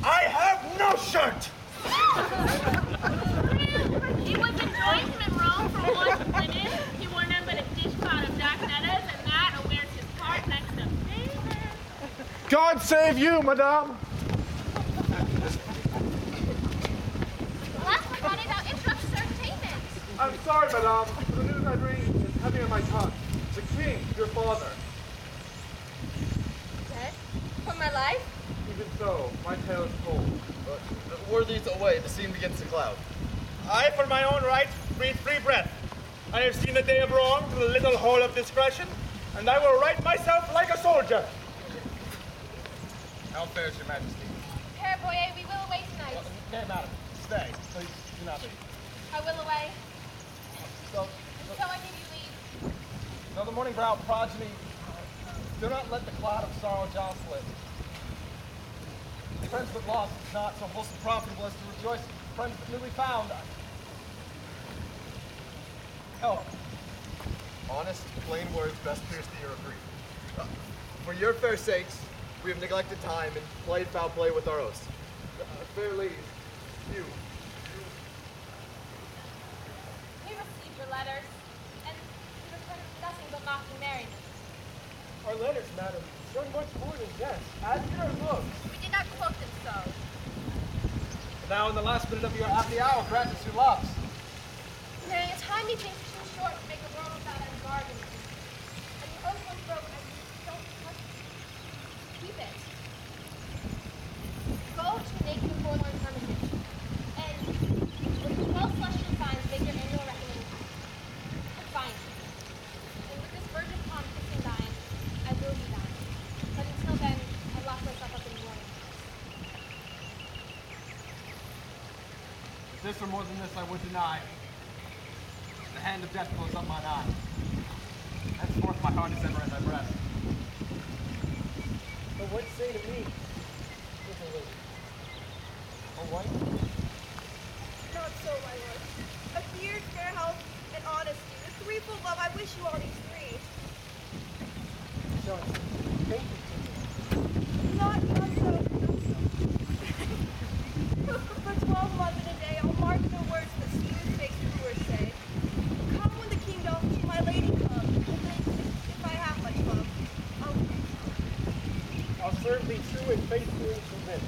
I have no shirt. He was enjoying him in Rome for one linen. He wore none but a dishcloth of Jacquenettas, and that wears his part next to favor. God save you, madame. Last but not least, thou interrupts our entertainment. I'm sorry, madame. The news I bring is heavy on my tongue. The king, your father. Dead? For my life? Even so, my tale is told. Worthies away, the scene begins to cloud. I, for my own right, breathe free breath. I have seen the day of wrong through the little hole of discretion, and I will right myself like a soldier. How fares your majesty? Herr Boyet, we will away tonight. Nay, madam, stay. Please do not leave. I will away. So, So I give you leave. now the morning brow progeny, do not let the cloud of sorrow jostle it. Friends but lost is not so wholesome profitable as to rejoice in friends but newly found. Help. Honest, plain words best pierce the ear of grief. For your fair sakes, we have neglected time and played foul play with our oaths. Fair ladies, you. We received your letters, and we returned nothing but mocking merriment. Our letters, madam, show much more than jest, as did our looks. We did not quote them so. Now in the last minute of your happy hour, grant us your loves. Nay, a time methinks too short to make a world without any bargain. And the oath was broken, and you don't touch it. Keep it. Go to the naked and forlorn hermitage, and with 12 celestial signs, make your annual reckoning. And find it. And with this virgin palm kissing thine, I will be thine. But until then, I lock myself up in the morning. This or more than this I would deny. The hand of death closed up mine eye. Henceforth my heart is ever in thy breast. But what say to me, little lady? A wife? Not so, my lord. A beard, fair health, and honesty. With threefold love, I wish you all these three. John, thank you. Not so. For 12 months in a day, I'll mark no words that smooth-faced wooers say. Come when the king doth, my lady come. And then, if I have much love, I'll serve thee true and faithfully to win.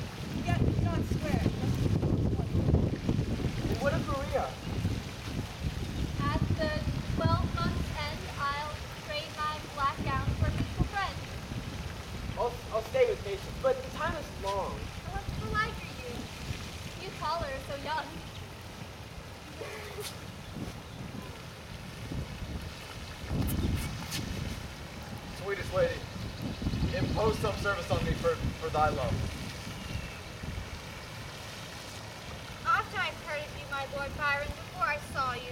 yet not swear. And what of Rhe'a? At the 12 months' end, I'll trade my black gown for a faithful friend. I'll stay with patience, but the time is long. How like are you? You taller, so young. Sweetest lady, impose some service on me for thy love. Oft I've heard of you, my lord Biron, before I saw you.